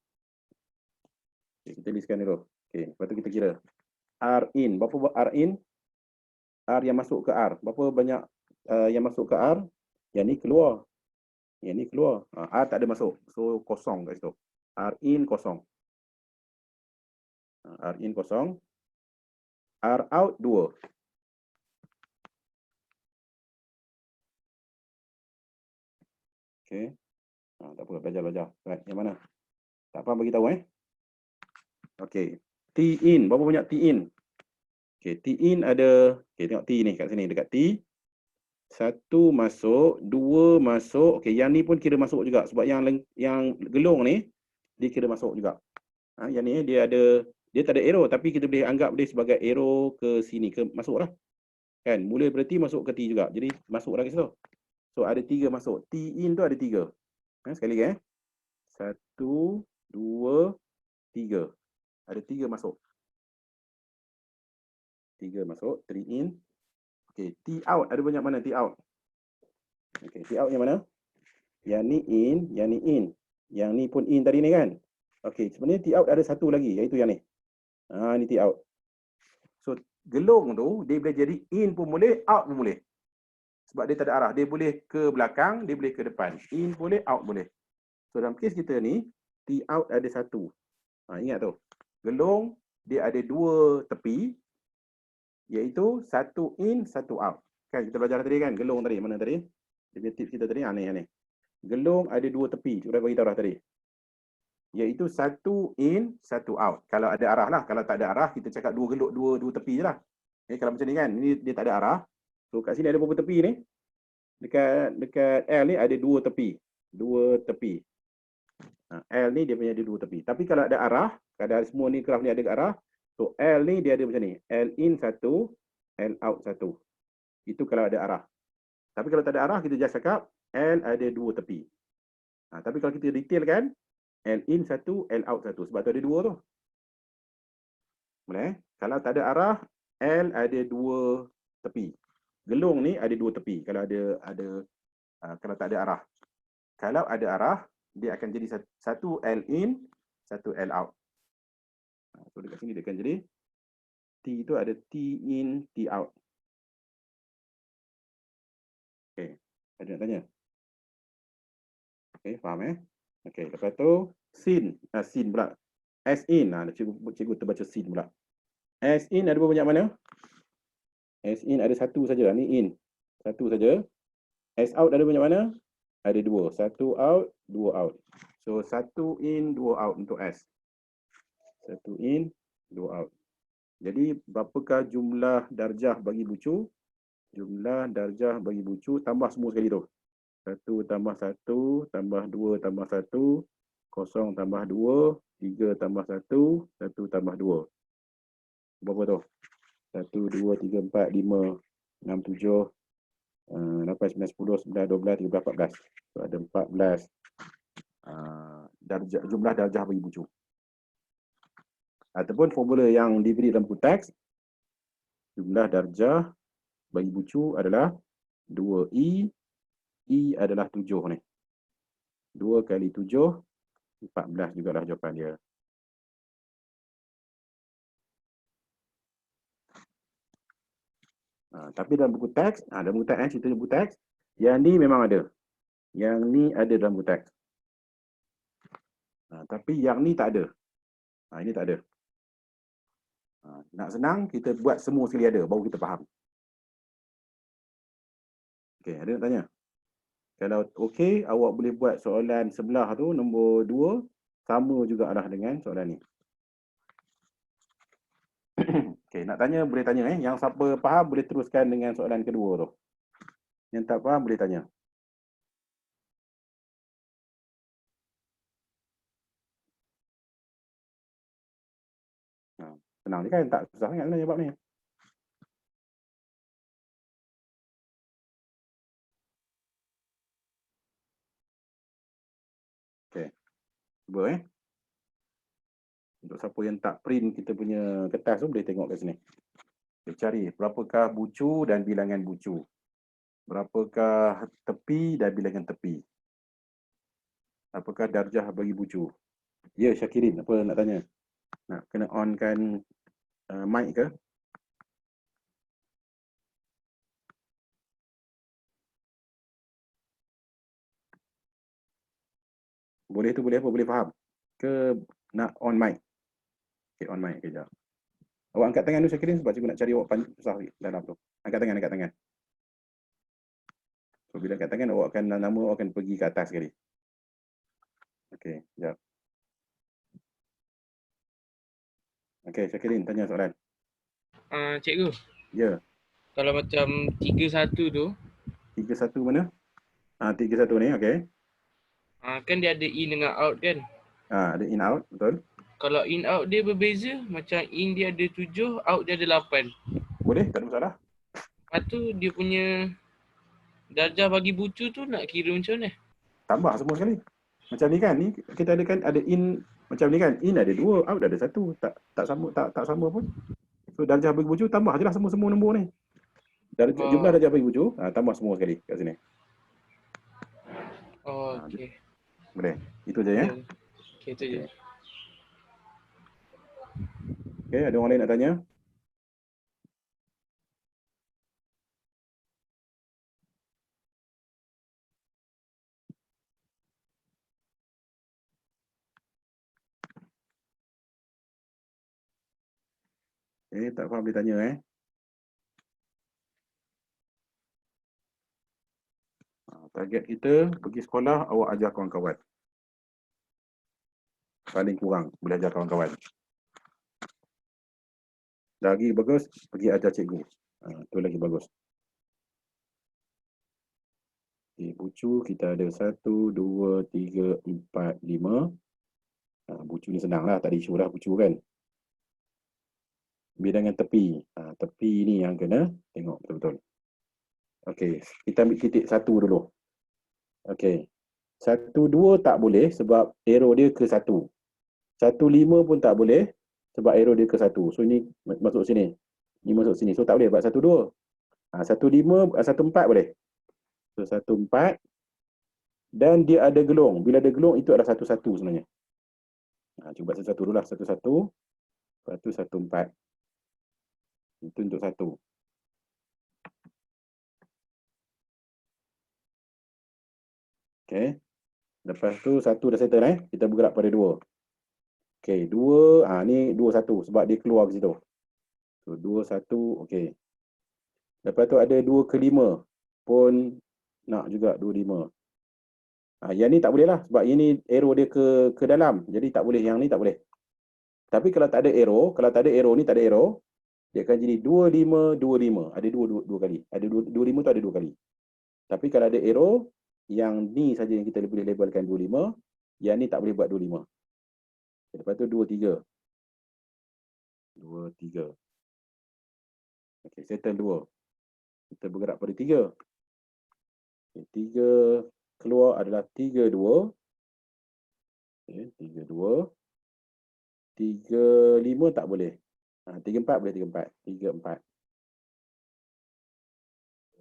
Okay, kita listkan dulu. Okay, lepas tu kita kira. R in, berapa R in? R yang masuk ke R. Berapa banyak yang masuk ke R? Yang ni keluar. Yang ni keluar. R tak ada masuk. So kosong kat situ. R in kosong. R in kosong. R out 2. Okay. Tak apa, belajar. Right, yang mana? Tak faham bagi tahu Okay. T in, berapa banyak T in? Okay, T in ada, okay, tengok T ni kat sini, dekat T. 1 masuk, 2 masuk. Okay, yang ni pun kira masuk juga. Sebab yang gelung ni, dia kira masuk juga. Yang ni dia tak ada arrow, tapi kita boleh anggap dia sebagai arrow ke sini, masuk lah. Kan, mula berarti masuk ke T juga. Jadi, masuk lah ke situ. So, ada 3 masuk. T in tu ada 3. Sekali lagi 1, 2, 3. Ada 3 masuk. 3 masuk, 3 in. Okay, T out. Ada banyak mana T out? Okay, T out yang mana? Yang ni in, yang ni in. Yang ni pun in tadi ni kan? Okay, sebenarnya T out ada satu lagi, iaitu yang ni. Ni T out. So, gelung tu, dia boleh jadi in pun boleh, out pun boleh. Sebab dia tak ada arah. Dia boleh ke belakang, dia boleh ke depan. In boleh, out boleh. So, dalam kes kita ni, T out ada satu. Ingat tu. Gelung, dia ada 2 tepi, iaitu 1 in, 1 out. Kan kita belajar tadi kan, gelung tadi, mana tadi? Dia punya tips kita tadi, ni. Gelung ada dua tepi, kita bagi tahu dah tadi. Iaitu satu in, satu out. Kalau ada arah lah, kalau tak ada arah, kita cakap dua geluk, dua tepi je lah. Kalau macam ni kan, ini dia tak ada arah. So kat sini ada berapa tepi ni? Dekat L ni ada dua tepi. Dua tepi. L ni dia punya ada dua tepi. Tapi kalau ada arah, kadang semua ni graf ni ada arah, so L ni dia ada macam ni. L in satu, L out satu. Itu kalau ada arah. Tapi kalau tak ada arah, kita just cakap L ada dua tepi. Tapi kalau kita detail kan, L in satu, L out satu. Sebab tu ada dua tu. Boleh? Kalau tak ada arah, L ada dua tepi. Gelung ni ada dua tepi. Kalau kalau tak ada arah. Kalau ada arah, dia akan jadi satu L in, satu L out. So dekat sini dia akan jadi T itu ada T in, T out. Okey, ada nak tanya? Okey, faham Okey, lepas tu sin, sin pula. S in, cikgu terbaca sin pula. S in ada berapa banyak mana? S in ada satu saja, ni in. Satu saja. S out ada banyak mana? Ada dua. Satu out, dua out. So satu in, dua out untuk S. Satu in, dua out. Jadi berapakah jumlah darjah bagi bucu? Jumlah darjah bagi bucu tambah semua sekali tu. 1 tambah 1 tambah 2 tambah 1, 0 tambah 2, 3 tambah 1, 1 tambah 2. Berapa tu? 1, 2, 3, 4, 5, 6, 7, 8, 9, 10, 11, 12, 13, 14. So ada 14 jumlah darjah bagi bucu. Ataupun formula yang diberi dalam buku teks, jumlah darjah bagi bucu adalah 2i, i adalah 7 ni. 2 kali 7, 14 jugalah jawapan dia. Tapi dalam buku teks, dalam buku teks, cerita buku teks, yang ni memang ada. Yang ni ada dalam buku teks. Tapi yang ni tak ada. Ini tak ada. Nak senang, kita buat semua sekali ada, baru kita faham. Okey, ada nak tanya? Kalau okey, awak boleh buat soalan sebelah tu, nombor 2, sama jugalah dengan soalan ni. Okey, nak tanya boleh tanya Yang siapa faham boleh teruskan dengan soalan kedua tu. Yang tak faham boleh tanya. Senang je kan, tak susah sangat sebenarnya bab ni. Okey. Cuba Untuk siapa yang tak print kita punya kertas tu boleh tengok kat sini. Kita cari berapakah bucu dan bilangan bucu. Berapakah tepi dan bilangan tepi. Apakah darjah bagi bucu. Ya, Syakirin, apa nak tanya? Nak kena on kan mic ke? Boleh tu boleh apa? Boleh faham? Ke nak on mic? Okay, on mic kejap. Awak angkat tangan tu Syakirin sebab cikgu nak cari awak susah dalam tu. Angkat tangan, angkat tangan. So bila angkat tangan awak akan nama awak akan pergi ke atas sekali. Okey, sekejap. Okey, Syakirin tanya soalan. Cikgu. Ya. Kalau macam 3-1 tu. 3-1 mana? 3-1 ni, okey. Kan dia ada in dengan out kan? Ada in out, betul. Kalau in out dia berbeza, macam in dia ada 7, out dia ada 8. Boleh, tak ada masalah. Lepas tu dia punya darjah bagi bucu tu nak kira macam mana? Tambah semua sekali. Macam ni kan, ni kita ada kan ada in macam ni kan, in ada 2, out ada 1. Tak sama pun. So darjah bagi bucu tambah je lah semua nombor ni. Jumlah darjah bagi bucu, tambah semua sekali kat sini. Okey. Boleh. Itu je ya. Okey, itu je. Okey, ada orang lain nak tanya? Tak faham boleh tanya Target kita pergi sekolah, awak ajar kawan-kawan. Paling kurang boleh ajar kawan-kawan. Lagi bagus, pergi ajar cikgu. Itu lagi bagus. Okay, bucu kita ada 1, 2, 3, 4, 5. Bucu ni senang lah, tak ada isu lah bucu kan. Bilangan tepi. Tepi ni yang kena tengok betul-betul. Okey, kita ambil titik 1 dulu. Okey. 1, 2 tak boleh sebab arrow dia ke 1. 1, 5 pun tak boleh sebab arrow dia ke 1. So ni masuk sini. Ni masuk sini. So tak boleh buat 1, 2. 1, 5, 1, 4 boleh. So 1, 4. Dan dia ada gelung. Bila ada gelung itu adalah 1, 1 sebenarnya. Cuba buat 1 dulu lah. 1, 1. Lepas tu 1, 4. Itu untuk 1. Okey. Lepas tu 1 dah settle Kita bergerak pada 2. Okey, 2, ni 2, 1 sebab dia keluar ke situ. So 2, 1, okey. Lepas tu ada 2 ke 5 pun nak juga 2, 5. Yang ni tak boleh lah sebab ini arrow dia ke dalam. Jadi tak boleh, yang ni tak boleh. Tapi kalau tak ada arrow ni tak ada arrow, dia akan jadi 2, 5, 2, 5. Ada 2 kali. Ada 2, 5 tu ada 2 kali. Tapi kalau ada arrow, yang ni saja yang kita boleh labelkan 2, 5. Yang ni tak boleh buat 2, 5. Lepas tu 2, 3. 2, 3. Okey, settle 2. Kita bergerak pada 3. Okay, 3 keluar adalah 3, 2. Okay, 3, 2. 3, 5 tak boleh. 3, 4 boleh 3, 4. 3, 4.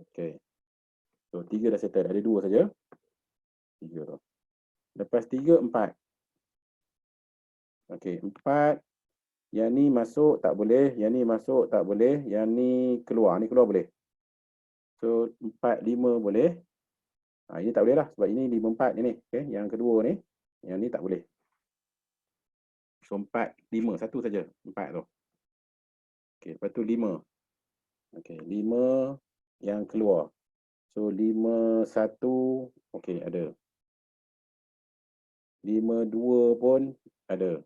Okey. So 3 dah settle. Ada 2 saja. 3 tu. Lepas 3, 4. Okey, 4. Yang ni masuk tak boleh. Yang ni masuk tak boleh. Yang ni keluar. Ni keluar boleh. So 4, 5 boleh. Ini tak boleh lah. Sebab ini 5, 4 ni. Okay. Yang kedua ni. Yang ni tak boleh. So 4, 5. Satu saja. 4 tu. Okey, lepas tu 5. Okey, 5 yang keluar. So 5, 1. Okey, ada. 5, 2 pun ada.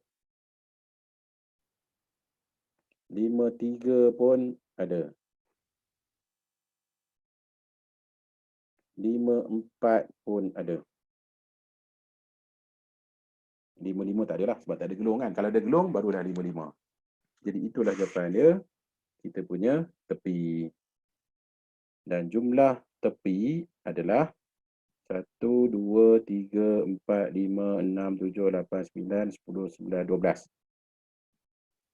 5, 3 pun ada. 5, 4 pun ada. 5, 5 tak ada lah sebab tak ada gelung kan. Kalau ada gelung barulah 5, 5. Jadi itulah jawapan dia. Kita punya tepi. Dan jumlah tepi adalah 1, 2, 3, 4, 5, 6, 7, 8, 9, 10, 11, 12.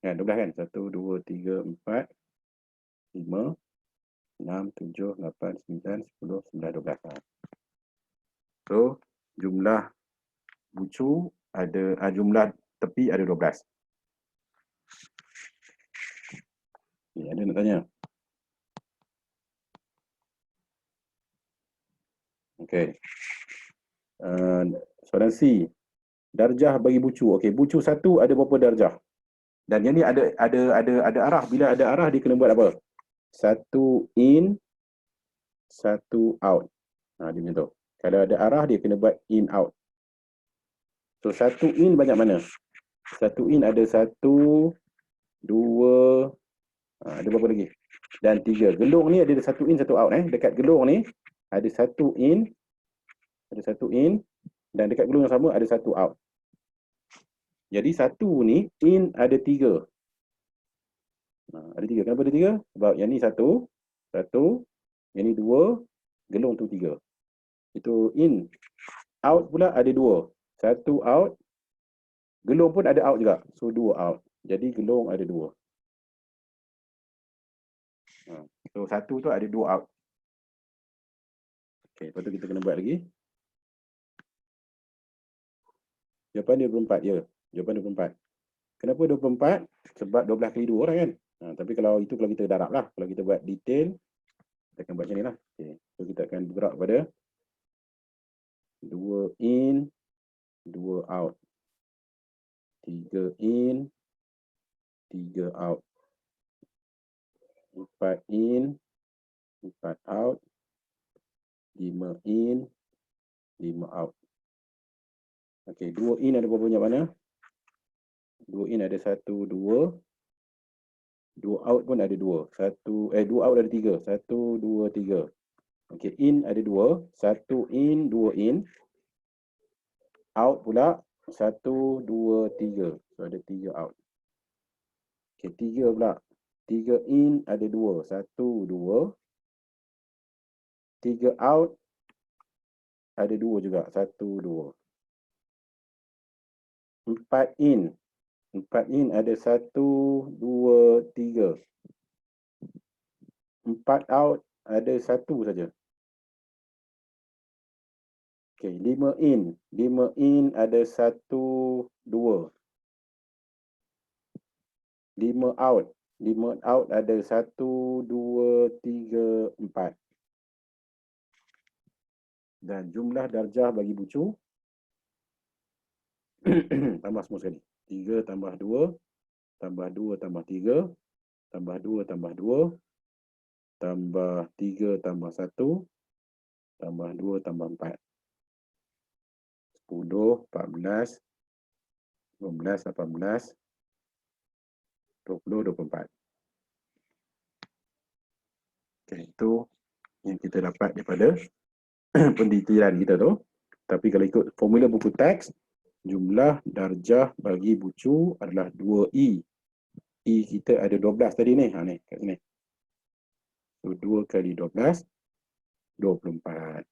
Kan, 12 kan? 1, 2, 3, 4, 5, 6, 7, 8, 9, 10, 11, 12. So, jumlah bucu ada, jumlah tepi ada 12. Okay, ada nak tanya? Okey. Soalan C. Darjah bagi bucu. Okey, bucu 1 ada berapa darjah? Dan yang ni ada arah. Bila ada arah dia kena buat apa? 1 in, 1 out. Dia macam tu. Kalau ada arah dia kena buat in out. So 1 in banyak mana? 1 in ada 1, 2, ada berapa lagi? Dan 3. Gelung ni ada 1 in, 1 out. Dekat gelung ni ada 1 in, ada 1 in, dan dekat gelung yang sama ada 1 out. Jadi 1 ni in ada 3. Ada 3. Kenapa ada 3? Sebab yang ni 1, yang ni 2, gelung tu 3. Itu in. Out pula ada 2. 1 out, gelung pun ada out juga. So 2 out. Jadi gelung ada 2. So 1 tu ada 2 out. Okey, lepas tu kita kena buat lagi. Jawapan dia 24. Ya, jawapan 24. Kenapa 24? Sebab 12 kali 2 orang kan. Tapi kalau itu kalau kita darab lah. Kalau kita buat detail, kita akan buat macam ni lah. Okay. So kita akan bergerak pada 2 in, 2 out. 3 in, 3 out. 4 in, 4 out. 5 in, 5 out. Okey, 2 in ada berapa banyak mana? 2 in ada 1, 2. 2 out pun ada 2. 2 out ada 3. 1, 2, 3. Okey, in ada 2. 1 in, 2 in. Out pula 1, 2, 3. So ada 3 out. Okey, 3 pula. 3 in ada 2. 1, 2. 3 out ada 2 juga. 1, 2. 4 in. 4 in ada 1, 2, 3. 4 out ada 1 saja. Okey, 5 in. 5 in ada 1, 2. 5 out. 5 out ada 1, 2, 3, 4. Dan jumlah darjah bagi bucu tambah semua sekali. 3 tambah 2, tambah 2 tambah 3, tambah 2 tambah 2, tambah 3 tambah 1, tambah 2 tambah 4. 10, 14, 15, 18, 20, 24. Okey, itu yang kita dapat daripada pendetalan kita tu. Tapi kalau ikut formula buku teks, jumlah darjah bagi bucu adalah 2E. E kita ada 12 tadi ni. Ni kat sini. So 2 kali 12, 24.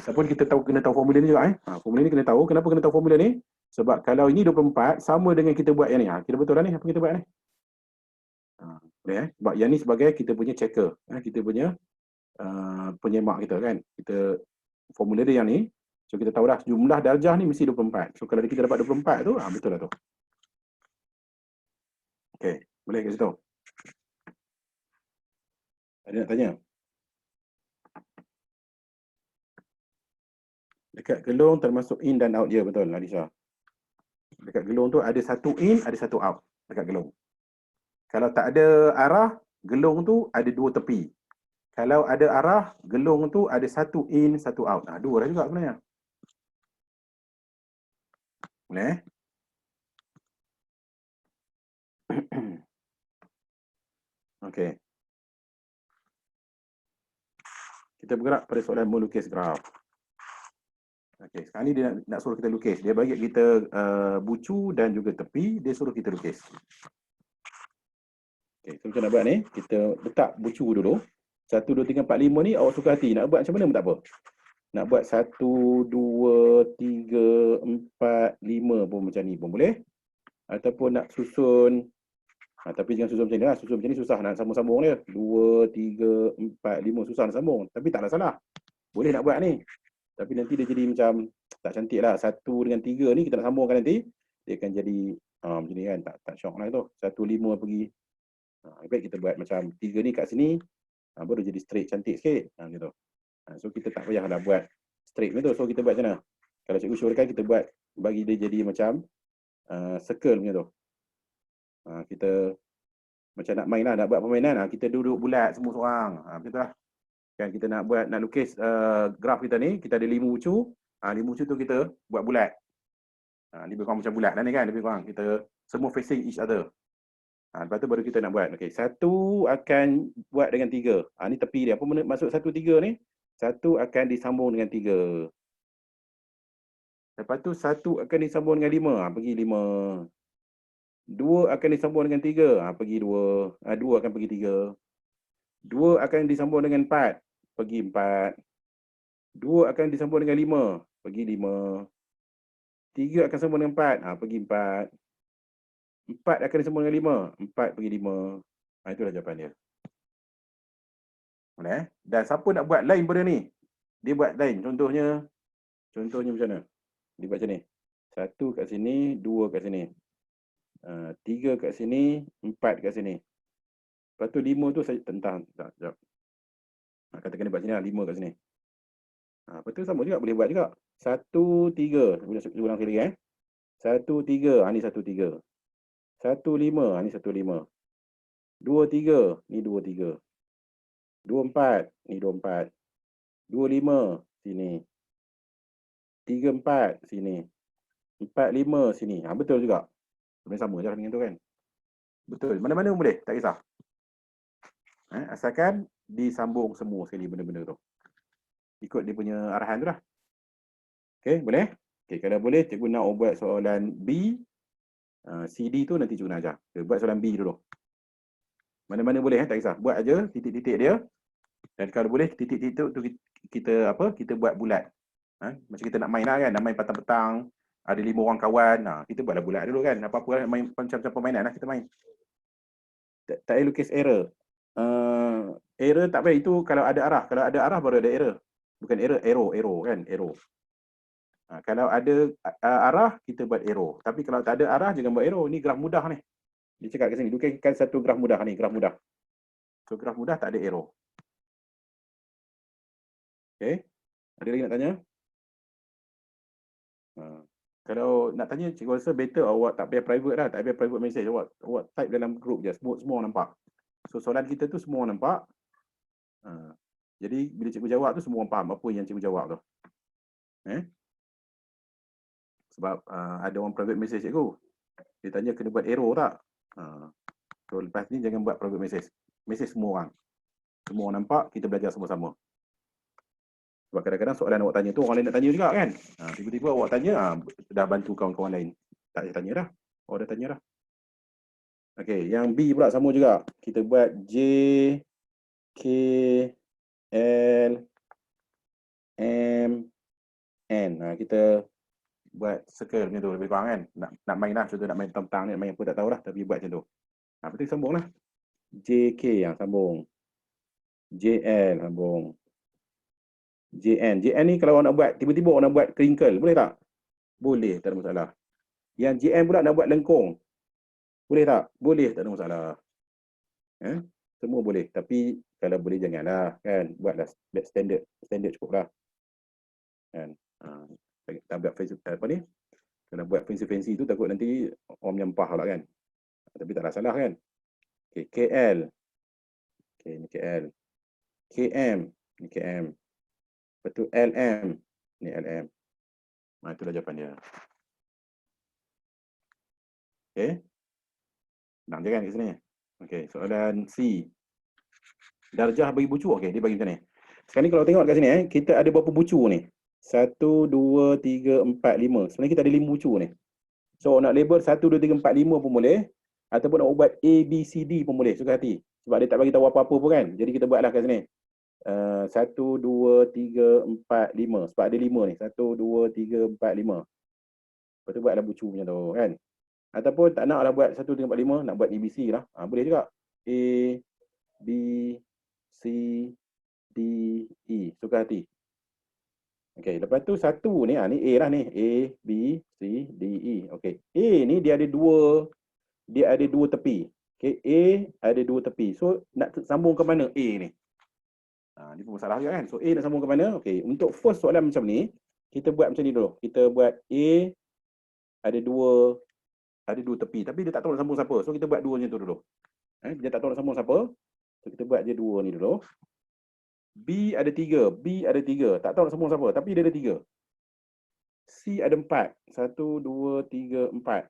Ataupun kita kena tahu formula ni juga. Formula ni kena tahu. Kenapa kena tahu formula ni? Sebab kalau ini 24 sama dengan kita buat yang ni. Kita betul lah ni apa kita buat ni. Boleh sebab yang ni sebagai kita punya checker. Kita punya penyemak kita kan. Kita formula dia yang ni. So kita tahu dah jumlah darjah ni mesti 24. So kalau kita dapat 24 tu, betul lah tu. Okey, boleh kat situ. Ada nak tanya? Dekat gelung termasuk in dan out dia, betul Alisa? Dekat gelung tu ada satu in, ada satu out dekat gelung. Kalau tak ada arah, gelung tu ada dua tepi. Kalau ada arah, gelung tu ada satu in, satu out. Dua dah juga sebenarnya. Boleh? Okey. Kita bergerak pada soalan melukis graf. Okey, sekarang ni dia nak suruh kita lukis. Dia bagi kita bucu dan juga tepi, dia suruh kita lukis. Okey, so kita nak buat ni, kita letak bucu dulu. 1, 2, 3, 4, 5 ni awak suka hati. Nak buat macam mana pun tak apa. Nak buat 1, 2, 3, 4, 5 pun macam ni pun boleh. Ataupun nak susun, tapi jangan susun macam ni lah. Susun macam ni susah nak sambung-sambung dia. 2, 3, 4, 5 susah nak sambung. Tapi taklah salah. Boleh nak buat ni. Tapi nanti dia jadi macam tak cantik lah. 1 dengan 3 ni kita nak sambungkan nanti. Dia akan jadi macam ni kan. Tak syok lah tu. 1, 5 pergi. Baik kita buat macam 3 ni kat sini. Baru jadi straight cantik sikit. Gitu. So kita tak payahlah buat straight macam tu. So kita buat macam mana? Kalau cikgu syorkan kita buat bagi dia jadi macam circle macam tu. Kita macam nak main lah, nak buat permainan. Kita duduk bulat semua seorang. Macam tu lah. Kan kita nak lukis graf kita ni, kita ada 5 bucu. 5 bucu tu kita buat bulat. Lebih kurang macam bulat lah ni kan. Lebih kurang kita semua facing each other. Lepas tu baru kita nak buat. Okey, 1 akan buat dengan 3. Ni tepi dia. Apa maksud 1, 3 ni? 1 akan disambung dengan 3. Lepas tu 1 akan disambung dengan 5. Pergi 5. 2 akan disambung dengan 3. Pergi 2. 2 akan pergi 3. 2 akan disambung dengan 4. Pergi 4. 2 akan disambung dengan 5. Pergi 5. 3 akan sambung dengan 4. Pergi 4. 4 akan disambung dengan 5. 4 pergi 5. Itulah jawapan dia. Boleh? Dan siapa nak buat lain pada ni? Dia buat lain. Contohnya macam mana? Dia buat macam ni. 1 kat sini, 2 kat sini. 3 kat sini, 4 kat sini. Lepas tu 5 tu saya tentang. Sekejap. Katakan dia buat sini lah, 5 kat sini. Lepas tu sama juga, boleh buat juga. 1, 3. Ulang sekali lagi. 1, 3. Ni 1, 3. 1, 5. Ni 1, 5. 2, 3. Ni 2, 3. 2, 4. Ni 2, 4. 2, 5. sini. 3, 4 sini. 4, 5 sini. Betul juga. Sebenarnya sama je dengan tu kan. Betul. Mana-mana boleh, tak kisah. Asalkan disambung semua sekali benda-benda tu. Ikut dia punya arahan tu lah. Okey, boleh? Okey, kalau boleh, cikgu nak buat soalan B. CD tu nanti cikgu nak ajar. Okay, buat soalan B dulu. Mana-mana boleh, tak kisah. Buat aja titik-titik dia. Dan kalau boleh, titik-titik tu kita buat bulat. Macam kita nak main lah kan, nak main petang-petang. Ada 5 orang kawan, kita buatlah bulat dulu kan. Apa-apa lah, main macam-macam permainan lah kita main. Tak payah lukis error. Error tak payah, itu kalau ada arah. Kalau ada arah baru ada error. Bukan error, arrow kan, arrow. Kalau ada arah, kita buat arrow. Tapi kalau tak ada arah, jangan buat arrow. Ini graf mudah ni. Dia cakap kat sini, lukiskan satu graf mudah ni, graf mudah. So graf mudah tak ada arrow. Okay. Ada lagi nak tanya? Kalau nak tanya, cikgu rasa better awak tak payah private lah, tak payah private message. Awak type dalam group je, semua nampak. So soalan kita tu semua nampak. Jadi bila cikgu jawab tu semua orang faham apa yang cikgu jawab tu. Sebab ada orang private message cikgu. Dia tanya kena buat arrow tak? So lepas ni jangan buat private message. Message semua orang. Semua orang nampak, kita belajar sama-sama. Sebab kadang-kadang soalan awak tanya tu orang lain nak tanya juga kan. Tiba-tiba awak tanya, dah bantu kawan-kawan lain. Tak payah tanya dah. Awak dah tanya dah. Okey, yang B pula sama juga. Kita buat J, K, L, M, N. Kita buat circle macam tu lebih kurang kan. Nak main lah, contoh nak main tentang ni, nak main apa tak tahulah, tapi buat macam tu. Berarti sambung lah. JK yang sambung. JL sambung. JN. JN ni kalau awak nak buat, tiba-tiba awak nak buat crinkle, boleh tak? Boleh, tak ada masalah. Yang JN pula nak buat lengkung. Boleh tak? Boleh, tak ada masalah. Semua boleh. Tapi kalau boleh janganlah kan. Buatlah standard cukup lah. Kan? Tak buat apa ni? Kalau buat fancy-fancy tu takut nanti orang menyampah lah kan. Tapi tak ada salah kan. Okay, KL. Okay, ni KL. KM. Ni KM. Lepas tu LM. Ni LM. Itulah jawapan dia. Okay. Senang je kan kat sini. Okay, soalan C. Darjah bagi bucu. Okay, dia bagi macam ni. Sekarang ni kalau tengok kat sini, kita ada berapa bucu ni? 1, 2, 3, 4, 5. Sebenarnya kita ada 5 bucu ni. So, nak label 1, 2, 3, 4, 5 pun boleh. Ataupun nak buat A, B, C, D pun boleh. Suka hati. Sebab dia tak bagi tahu apa-apa pun kan. Jadi kita buatlah kat sini. 1, 2, 3, 4, 5. Sebab ada 5 ni. 1, 2, 3, 4, 5. Lepas tu buatlah bucu macam tu kan. Ataupun tak naklah buat 1, 2, 3, 4, 5. Nak buat ABC lah. Boleh juga. A, B, C, D, E. Suka hati. Okey, lepas tu 1 ni, ni A lah ni. A, B, C, D, E. Okey. A ni dia ada dua tepi. Okey, A ada 2 tepi. So nak sambung ke mana A ni? Ni pun masalah juga kan. So A nak sambung ke mana? Okey, untuk first soalan macam ni, kita buat macam ni dulu. Kita buat A ada dua tepi, tapi dia tak tahu nak sambung siapa. So kita buat 2 macam tu dulu. Dia tak tahu nak sambung siapa. So kita buat je 2 ni dulu. B ada 3. B ada 3. Tak tahu nak sambung siapa, tapi dia ada 3. C ada 4. 1, 2, 3, 4.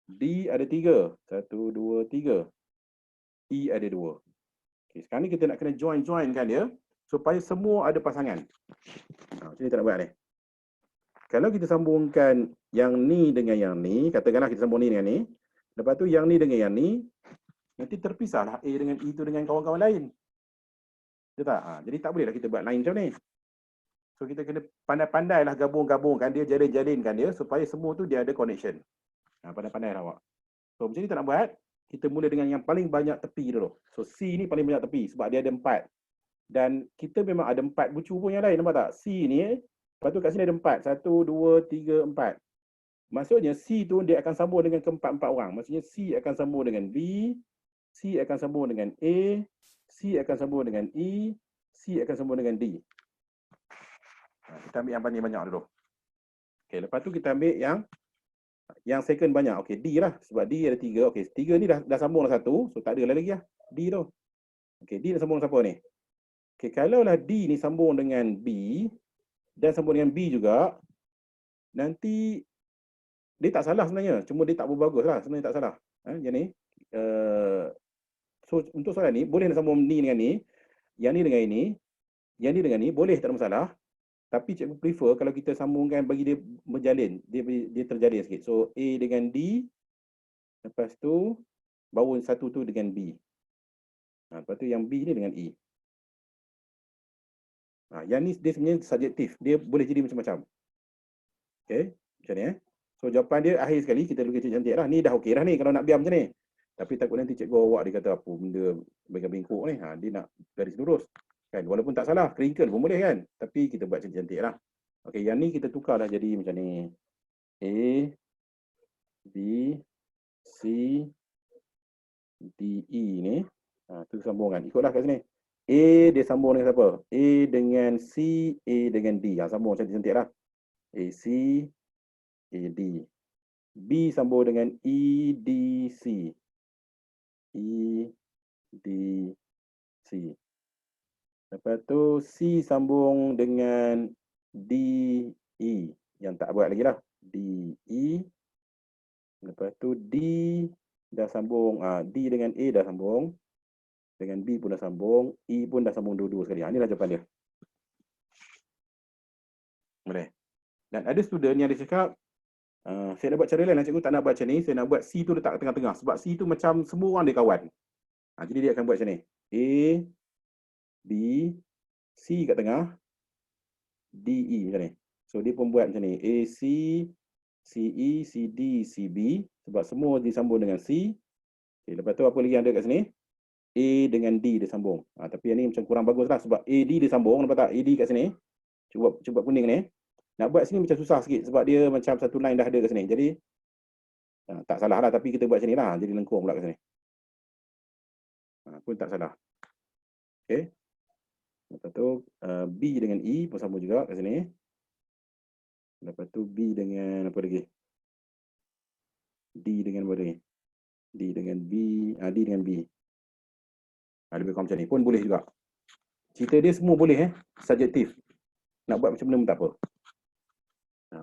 D ada 3. 1, 2, 3. E ada 2. Okay, sekarang ni kita nak kena join-joinkan dia supaya semua ada pasangan. Macam ni tak nak buat ni. Kalau kita sambungkan yang ni dengan yang ni, katakanlah kita sambung ni dengan ni. Lepas tu yang ni dengan yang ni, nanti terpisahlah A dengan E tu dengan kawan-kawan lain. Betul tak? Jadi tak bolehlah kita buat lain macam ni. So kita kena pandai-pandai lah gabung-gabungkan dia, jalin-jalinkan dia supaya semua tu dia ada connection. Pandai-pandai lah awak. So macam ni tak nak buat, kita mula dengan yang paling banyak tepi dulu. So C ni paling banyak tepi sebab dia ada 4. Dan kita memang ada 4 bucu pun yang lain, nampak tak? C ni, lepas tu kat sini ada 4. 1, 2, 3, 4. Maksudnya C tu dia akan sambung dengan keempat-empat orang. Maksudnya C akan sambung dengan B, C akan sambung dengan A, C akan sambung dengan E, C akan sambung dengan D. Kita ambil yang paling banyak dulu. Okay, lepas tu kita ambil yang second banyak. Okay, D lah. Sebab D ada 3. Okay, 3 ni dah sambung dah 1. So tak ada lagi lah. D tu. Okay, D nak sambung siapa ni? Okay, kalaulah D ni sambung dengan B dan sambung dengan B juga, nanti dia tak salah sebenarnya. Cuma dia tak berbagus lah. Sebenarnya tak salah. Yang ni. So, untuk soalan ni, boleh nak sambung ni dengan ni. Yang ni dengan ini. Yang ni dengan ni. Boleh, tak ada masalah. Tapi cikgu prefer kalau kita sambungkan bagi dia berjalin. Dia terjalin sikit. So, A dengan D. Lepas tu, baru satu tu dengan B. Lepas tu yang B ni dengan E. Yang ni dia sebenarnya subjektif. Dia boleh jadi macam-macam. Okay, macam ni So jawapan dia akhir sekali kita lukis cantik lah. Ni dah okey dah ni kalau nak biar macam ni. Tapi takut nanti cikgu awak dia kata apa benda bengkok ni. Dia nak garis lurus. Kan walaupun tak salah, crinkle pun boleh kan. Tapi kita buat cantik lah. Okey, yang ni kita tukar dah jadi macam ni. A B C D E ni. Tu sambungan. Ikutlah kat sini. A dia sambung dengan siapa? A dengan C, A dengan D. Sambung cantik-cantik lah. A C A D. B sambung dengan E D C. E D C. Lepas tu C sambung dengan D E. Yang tak buat lagi lah. D E. Lepas tu D dah sambung. D dengan A dah sambung. Dengan B pun dah sambung. E pun dah sambung dua-dua sekali. Inilah jawapan dia. Boleh. Dan ada student yang dia cakap, saya nak buat cara lain lah cikgu, tak nak buat macam ni. Saya nak buat C tu letak tengah-tengah. Sebab C tu macam semua orang dia kawan. Jadi dia akan buat macam ni. A, B, C kat tengah, D, E macam ni. So dia pun buat macam ni. A, C, C, E, C, D, C, B. Sebab semua disambung dengan C. Okay, lepas tu apa lagi yang ada kat sini? A dengan D dia sambung. Tapi yang ni macam kurang bagus lah. Sebab A, D dia sambung. Nampak tak? A, D kat sini. Cuba kuning ni. Nak buat sini macam susah sikit. Sebab dia macam satu line dah ada kat sini. Jadi tak salah lah. Tapi kita buat sini lah. Jadi lengkung pula kat sini. Pun tak salah. Okay. Lepas tu B dengan E pun sama juga kat sini. Lepas tu B dengan apa lagi? D dengan apa lagi? D dengan B. D dengan B. Lebih kurang macam ni. Pun boleh juga. Cerita dia semua boleh subjektif. Nak buat macam mana pun tak apa.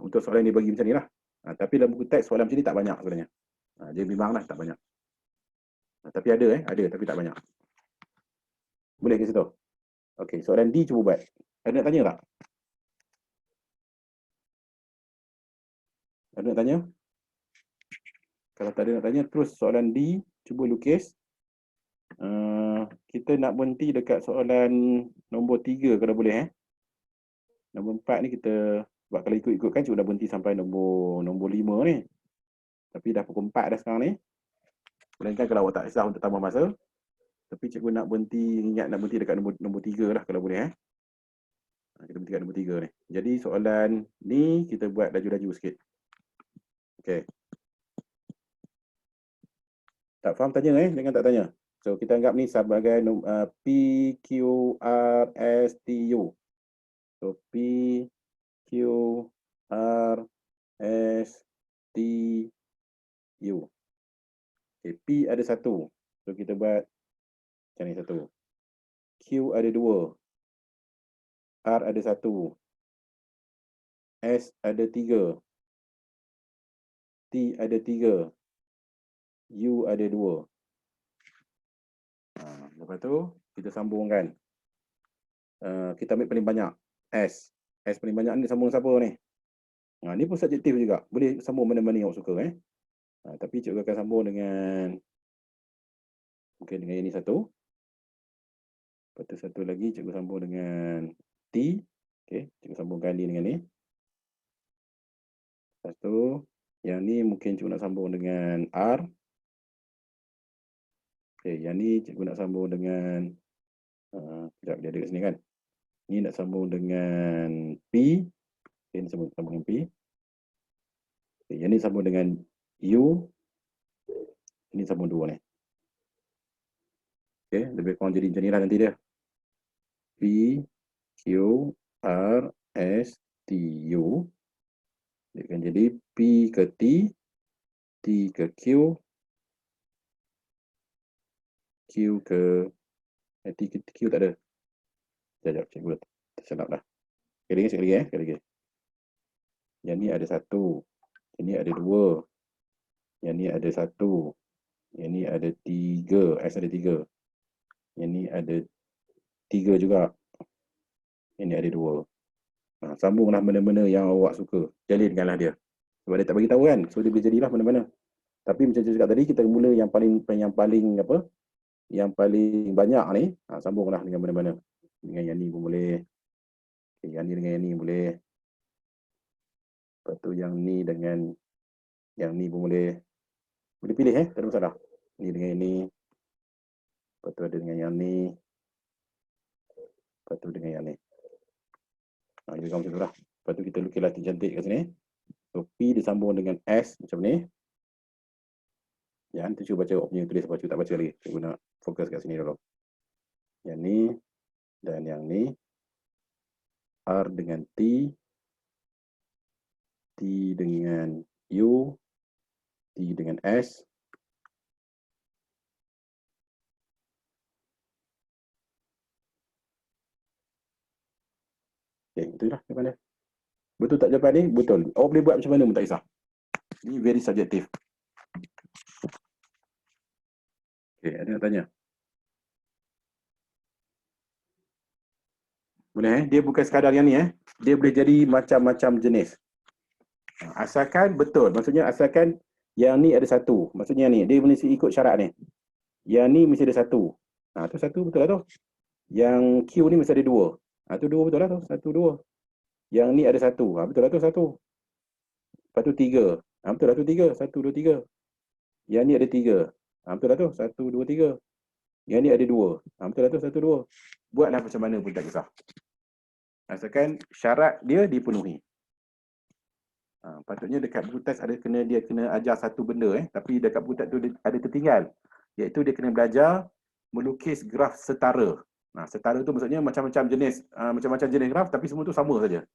Untuk soalan ni bagi macam ni lah. Tapi dalam buku teks soalan macam ni tak banyak sebenarnya. Dia memang lah tak banyak. Tapi ada ada tapi tak banyak. Boleh ke situ? Okey, soalan D cuba buat. Ada nak tanya tak? Ada nak tanya? Kalau tak ada nak tanya, terus soalan D, cuba lukis. Kita nak berhenti dekat soalan nombor 3 kalau boleh. Nombor 4 ni kita, sebab kalau ikut-ikutkan cikgu dah berhenti sampai nombor 5 ni. Tapi dah pukul 4 dah sekarang ni. Melainkan kalau awak tak kisah untuk tambah masa. Tapi cikgu nak berhenti, ingat nak berhenti dekat nombor 3 lah kalau boleh. Kita berhenti dekat nombor 3 ni. Jadi soalan ni kita buat laju-laju sikit. Okay. Tak faham tanya jangan tak tanya. So kita anggap ni sebagai P, Q, R, S, T, U. So P, Q, R, S, T, U. Okay, P ada 1. So kita buat macam ni 1. Q ada 2. R ada 1. S ada 3. T ada 3. U ada 2. Lepas tu kita sambungkan. Kita ambil paling banyak. S. S paling banyak ni sambung siapa ni? Ni pun subjektif juga. Boleh sambung mana-mana yang awak suka. Tapi cikgu akan sambung dengan mungkin dengan ini 1. Lepas tu 1 lagi cikgu sambung dengan T. Okay, cikgu sambungkan ni dengan ni. Lepas tu yang ni mungkin cikgu nak sambung dengan R. Okay, yang ni cikgu nak sambung dengan sekejap dia ada kat sini kan. Ni nak sambung dengan P. Okay, ni sambung dengan P. Okay, yang ni sambung dengan U. Ini sambung 2 ni. Okay, lebih kurang jadi macam ni lah nanti dia. P, Q, R, S, T, U. Dia akan jadi P ke T, T ke Q, Q ke T ke Q tak ada. Sekejap, cikgu tersilap dah. Sekali lagi. Yang ni ada 1. Yang ni ada 2. Yang ni ada 1. Yang ni ada 3. S ada 3. Yang ni ada 3 juga. Yang ni ada 2. Sambunglah mana-mana yang awak suka. Jalinkanlah dia. Sebab dia tak bagi tahu kan. So dia boleh jadilah mana-mana. Tapi macam saya cakap tadi, kita mula yang paling apa? Yang paling banyak ni, sambunglah dengan mana-mana. Dengan yang ni pun boleh. Okay, yang ni dengan yang ni boleh. Lepas tu yang ni dengan yang ni pun boleh. Boleh pilih tak ada masalah. Ni dengan yang ni. Lepas tu ada dengan yang ni. Lepas tu dengan yang ni. Kita macam tu lah. Lepas tu kita lukis latih cantik kat sini. So P disambung dengan S macam ni. Ya, nanti cuba baca awak punya tulis apa, cuba tak baca lagi. Cuba nak fokus kat sini dulu. Yang ni dan yang ni. R dengan T. T dengan U. T dengan S. Okay, itulah jawapan dia. Betul tak jawapan ni? Betul. Awak boleh buat macam mana pun tak kisah. Ini very subjektif. Okay, ada nak tanya? Boleh Dia bukan sekadar yang ni Dia boleh jadi macam-macam jenis. Asalkan betul. Maksudnya asalkan yang ni ada 1. Maksudnya ni, dia mesti ikut syarat ni. Yang ni mesti ada 1. Tu 1 betul lah tu. Yang Q ni mesti ada 2. Tu 2 betul lah tu. 1, 2. Yang ni ada 1. Betul lah tu 1. Lepas tu 3. Betul lah tu 3. 1, 2, 3. Yang ni ada 3. Betul lah tu. 1, 2, 3. Yang ni ada 2. Betul lah tu. 1, 2. Buatlah macam mana pun tak kisah. Asalkan syarat dia dipenuhi. Patutnya dekat buku teks dia kena ajar satu benda tapi dekat buku teks tu ada tertinggal, iaitu dia kena belajar melukis graf setara. Setara tu maksudnya macam-macam jenis graf tapi semua tu sama saja.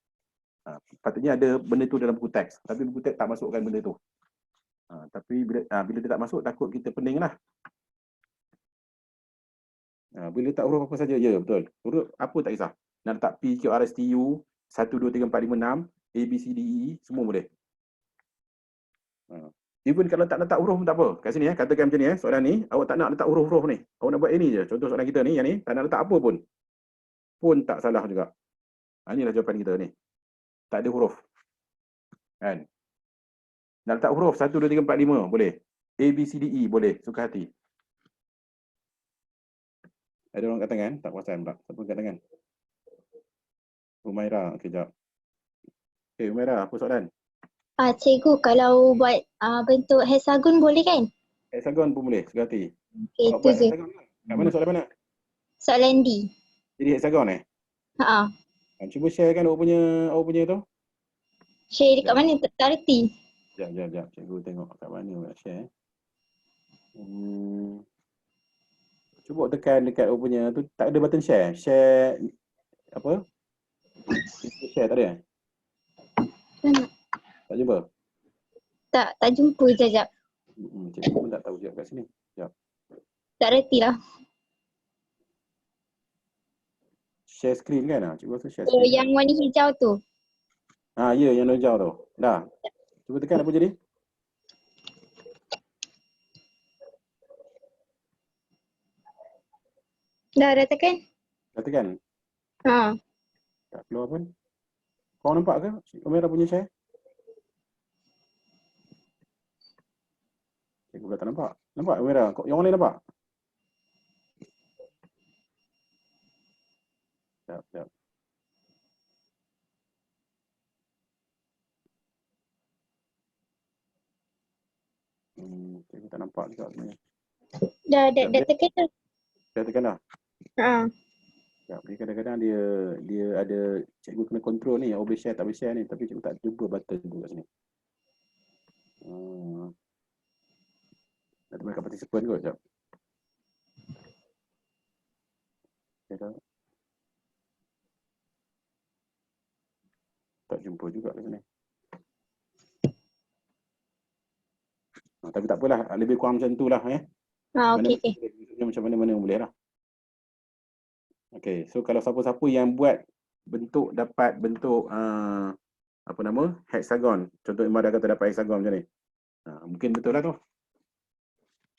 Patutnya ada benda tu dalam buku teks, tapi buku teks tak masukkan benda tu. Tapi bila dia tak masuk, takut kita peninglah. Bila letak huruf apa saja, ya betul. Huruf apa tak kisah. Nak letak P, Q, R, S, T, U 1, 2, 3, 4, 5, 6 A, B, C, D, E, semua boleh. Even kalau tak letak huruf pun tak apa. Kat sini katakan macam ni soalan ni, awak tak nak letak huruf-huruf ni. Awak nak buat ini je. Contoh soalan kita ni, yang ni, tak nak letak apa pun. Pun tak salah juga. Inilah jawapan kita ni. Tak ada huruf. Kan? Nak letak huruf 1, 2, 3, 4, 5 boleh. A, B, C, D, E boleh. Suka hati. Ada orang kat tangan? Tak perasan pula. Siapa kat tangan? Umaira. Okey, jap. Okey, Umaira, apa soalan? Cikgu, kalau buat bentuk hexagon boleh kan? Hexagon pun boleh, suka hati. Okey, itu je. Kat mana soalan mana? Soalan D. Jadi hexagon Cuba sharekan awak punya tu. Share dekat mana? Tak reti. Sekejap. Cikgu tengok kat mana nak share. Cuba tekan dekat awak punya tu, tak ada button share. Share apa? Share tak ada? Tak jumpa? Tak jumpa. Sekejap. Cikgu pun tak tahu juga kat sini. Sekejap. Tak reti lah. Share screen kan? Cikgu rasa share screen. Oh, yang warna hijau tu. Ya, yang hijau tu. Dah. Cuba tekan apa jadi? Dah tekan? Dah tekan? Tak keluar pun. Kau nampak ke? Kamera punya share? Cikgu pula tak nampak. Nampak kamera? Yang orang lain nampak? Sekejap. Cikgu tak nampak juga sebenarnya. Dah tekan dah. Dah tekan dah? Dia kadang-kadang dia ada, cikgu kena control ni, yang boleh share tak boleh share ni, tapi cikgu tak jumpa button tu kat sini. Ada mereka participant kot, sekejap. Tak jumpa juga kat sini. Tapi tak apalah, lebih kurang macam tu lah. Okey. Macam mana boleh lah. Okey, so kalau siapa-siapa yang buat dapat bentuk apa nama? Hexagon. Contoh Imam dah kata dapat hexagon macam ni. Mungkin betul lah tu.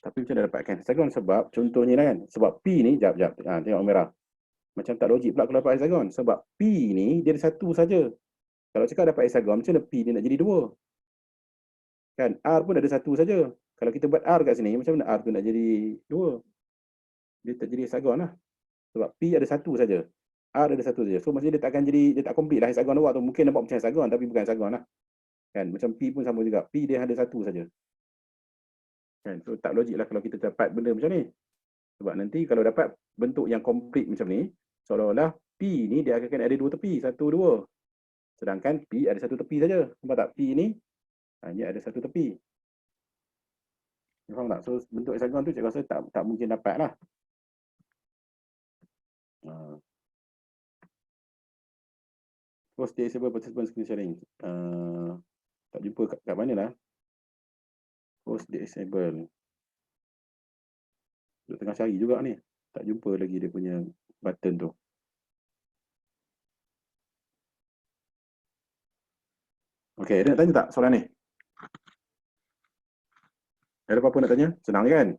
Tapi macam mana dapatkan hexagon? Sebab contohnya lah kan, sebab P ni, jap. Tengok merah. Macam tak logik pula kalau dapat hexagon. Sebab P ni dia ada satu saja. Kalau cakap dapat hexagon, macam mana P ni nak jadi 2? Kan, R pun ada satu saja. Kalau kita buat R kat sini, macam mana R tu nak jadi 2? Dia tak jadi hexagon lah. Sebab P ada satu saja. R ada satu saja. So maksudnya dia tak akan jadi, dia tak complete lah hexagon awak tu. Mungkin nampak macam hexagon tapi bukan hexagon lah. Kan, macam P pun sama juga. P dia ada satu saja. Kan, so tak logik lah kalau kita dapat benda macam ni. Sebab nanti kalau dapat bentuk yang complete macam ni, seolah-olah P ni dia akan ada 2 tepi, 1, 2. Sedangkan P ada satu tepi saja. Nampak tak? P ni hanya ada satu tepi. Faham tak? So bentuk hexagon tu cikgu rasa tak mungkin dapat lah. Post disable participant screen sharing. Tak jumpa kat mana lah. Post disable. Duk tengah cari juga ni. Tak jumpa lagi dia punya button tu. Okey, ada nak tanya tak soalan ni? Ada apa-apa nak tanya? Senang kan?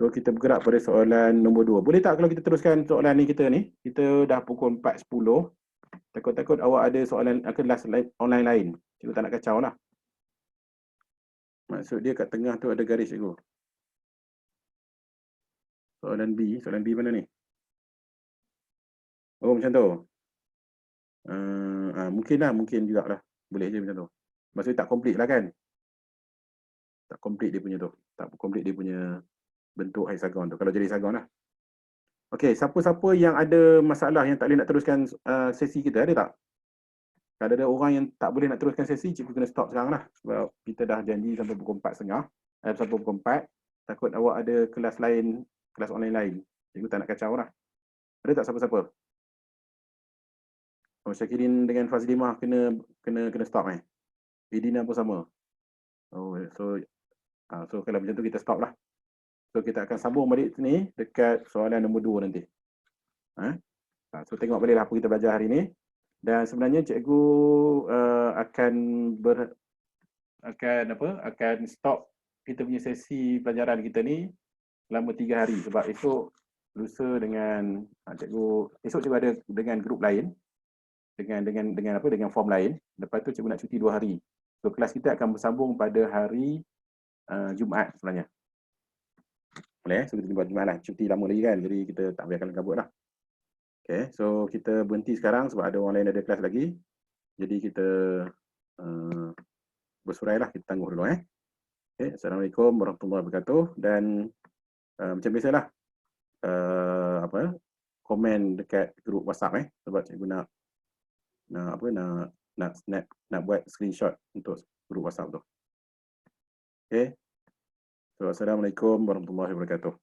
So kita bergerak pada soalan nombor 2. Boleh tak kalau kita teruskan soalan ni kita ni? Kita dah pukul 4.10. Takut-takut awak ada soalan kelas online lain. Cikgu tak nak kacau lah. Maksud dia kat tengah tu ada garis cikgu. Soalan B mana ni? Oh macam tu. Mungkin jugalah. Boleh je macam tu. Maksudnya tak complete lah kan? Tak complete dia punya tu. Tak complete dia punya bentuk hexagon tu. Kalau jadi hexagon lah. Okey, siapa-siapa yang ada masalah yang tak boleh nak teruskan sesi kita, ada tak? Kalau ada orang yang tak boleh nak teruskan sesi, cikgu kena stop sekarang lah. Sebab kita dah janji sampai pukul 4.30. Sampai pukul 4. Takut awak ada kelas lain, kelas online lain. Cikgu tak nak kacau lah. Ada tak siapa-siapa? Oh, Syakirin dengan Fazlimah kena stop Edina pun sama. Oh, so kalau macam tu kita stop lah. So kita akan sambung balik ni dekat soalan nombor 2 nanti. So tengok balik lah apa kita belajar hari ni. Dan sebenarnya cikgu akan stop kita punya sesi pelajaran kita ni selama 3 hari sebab esok lusa dengan esok cikgu ada dengan grup lain dengan form lain. Lepas tu cikgu nak cuti 2 hari. So kelas kita akan bersambung pada hari Jumaat sebenarnya. Boleh so kita buat Jumaat lah. Cuti lama lagi kan. Jadi kita tak biarkan kabut lah. Okay, so kita berhenti sekarang sebab ada orang lain ada kelas lagi. Jadi kita bersurai lah, kita tangguh dulu Okay, Assalamualaikum warahmatullahi wabarakatuh. Dan macam biasalah komen dekat grup WhatsApp sebab cikgu nak buat screenshot untuk grup WhatsApp tu. Okay. So assalamualaikum warahmatullahi wabarakatuh.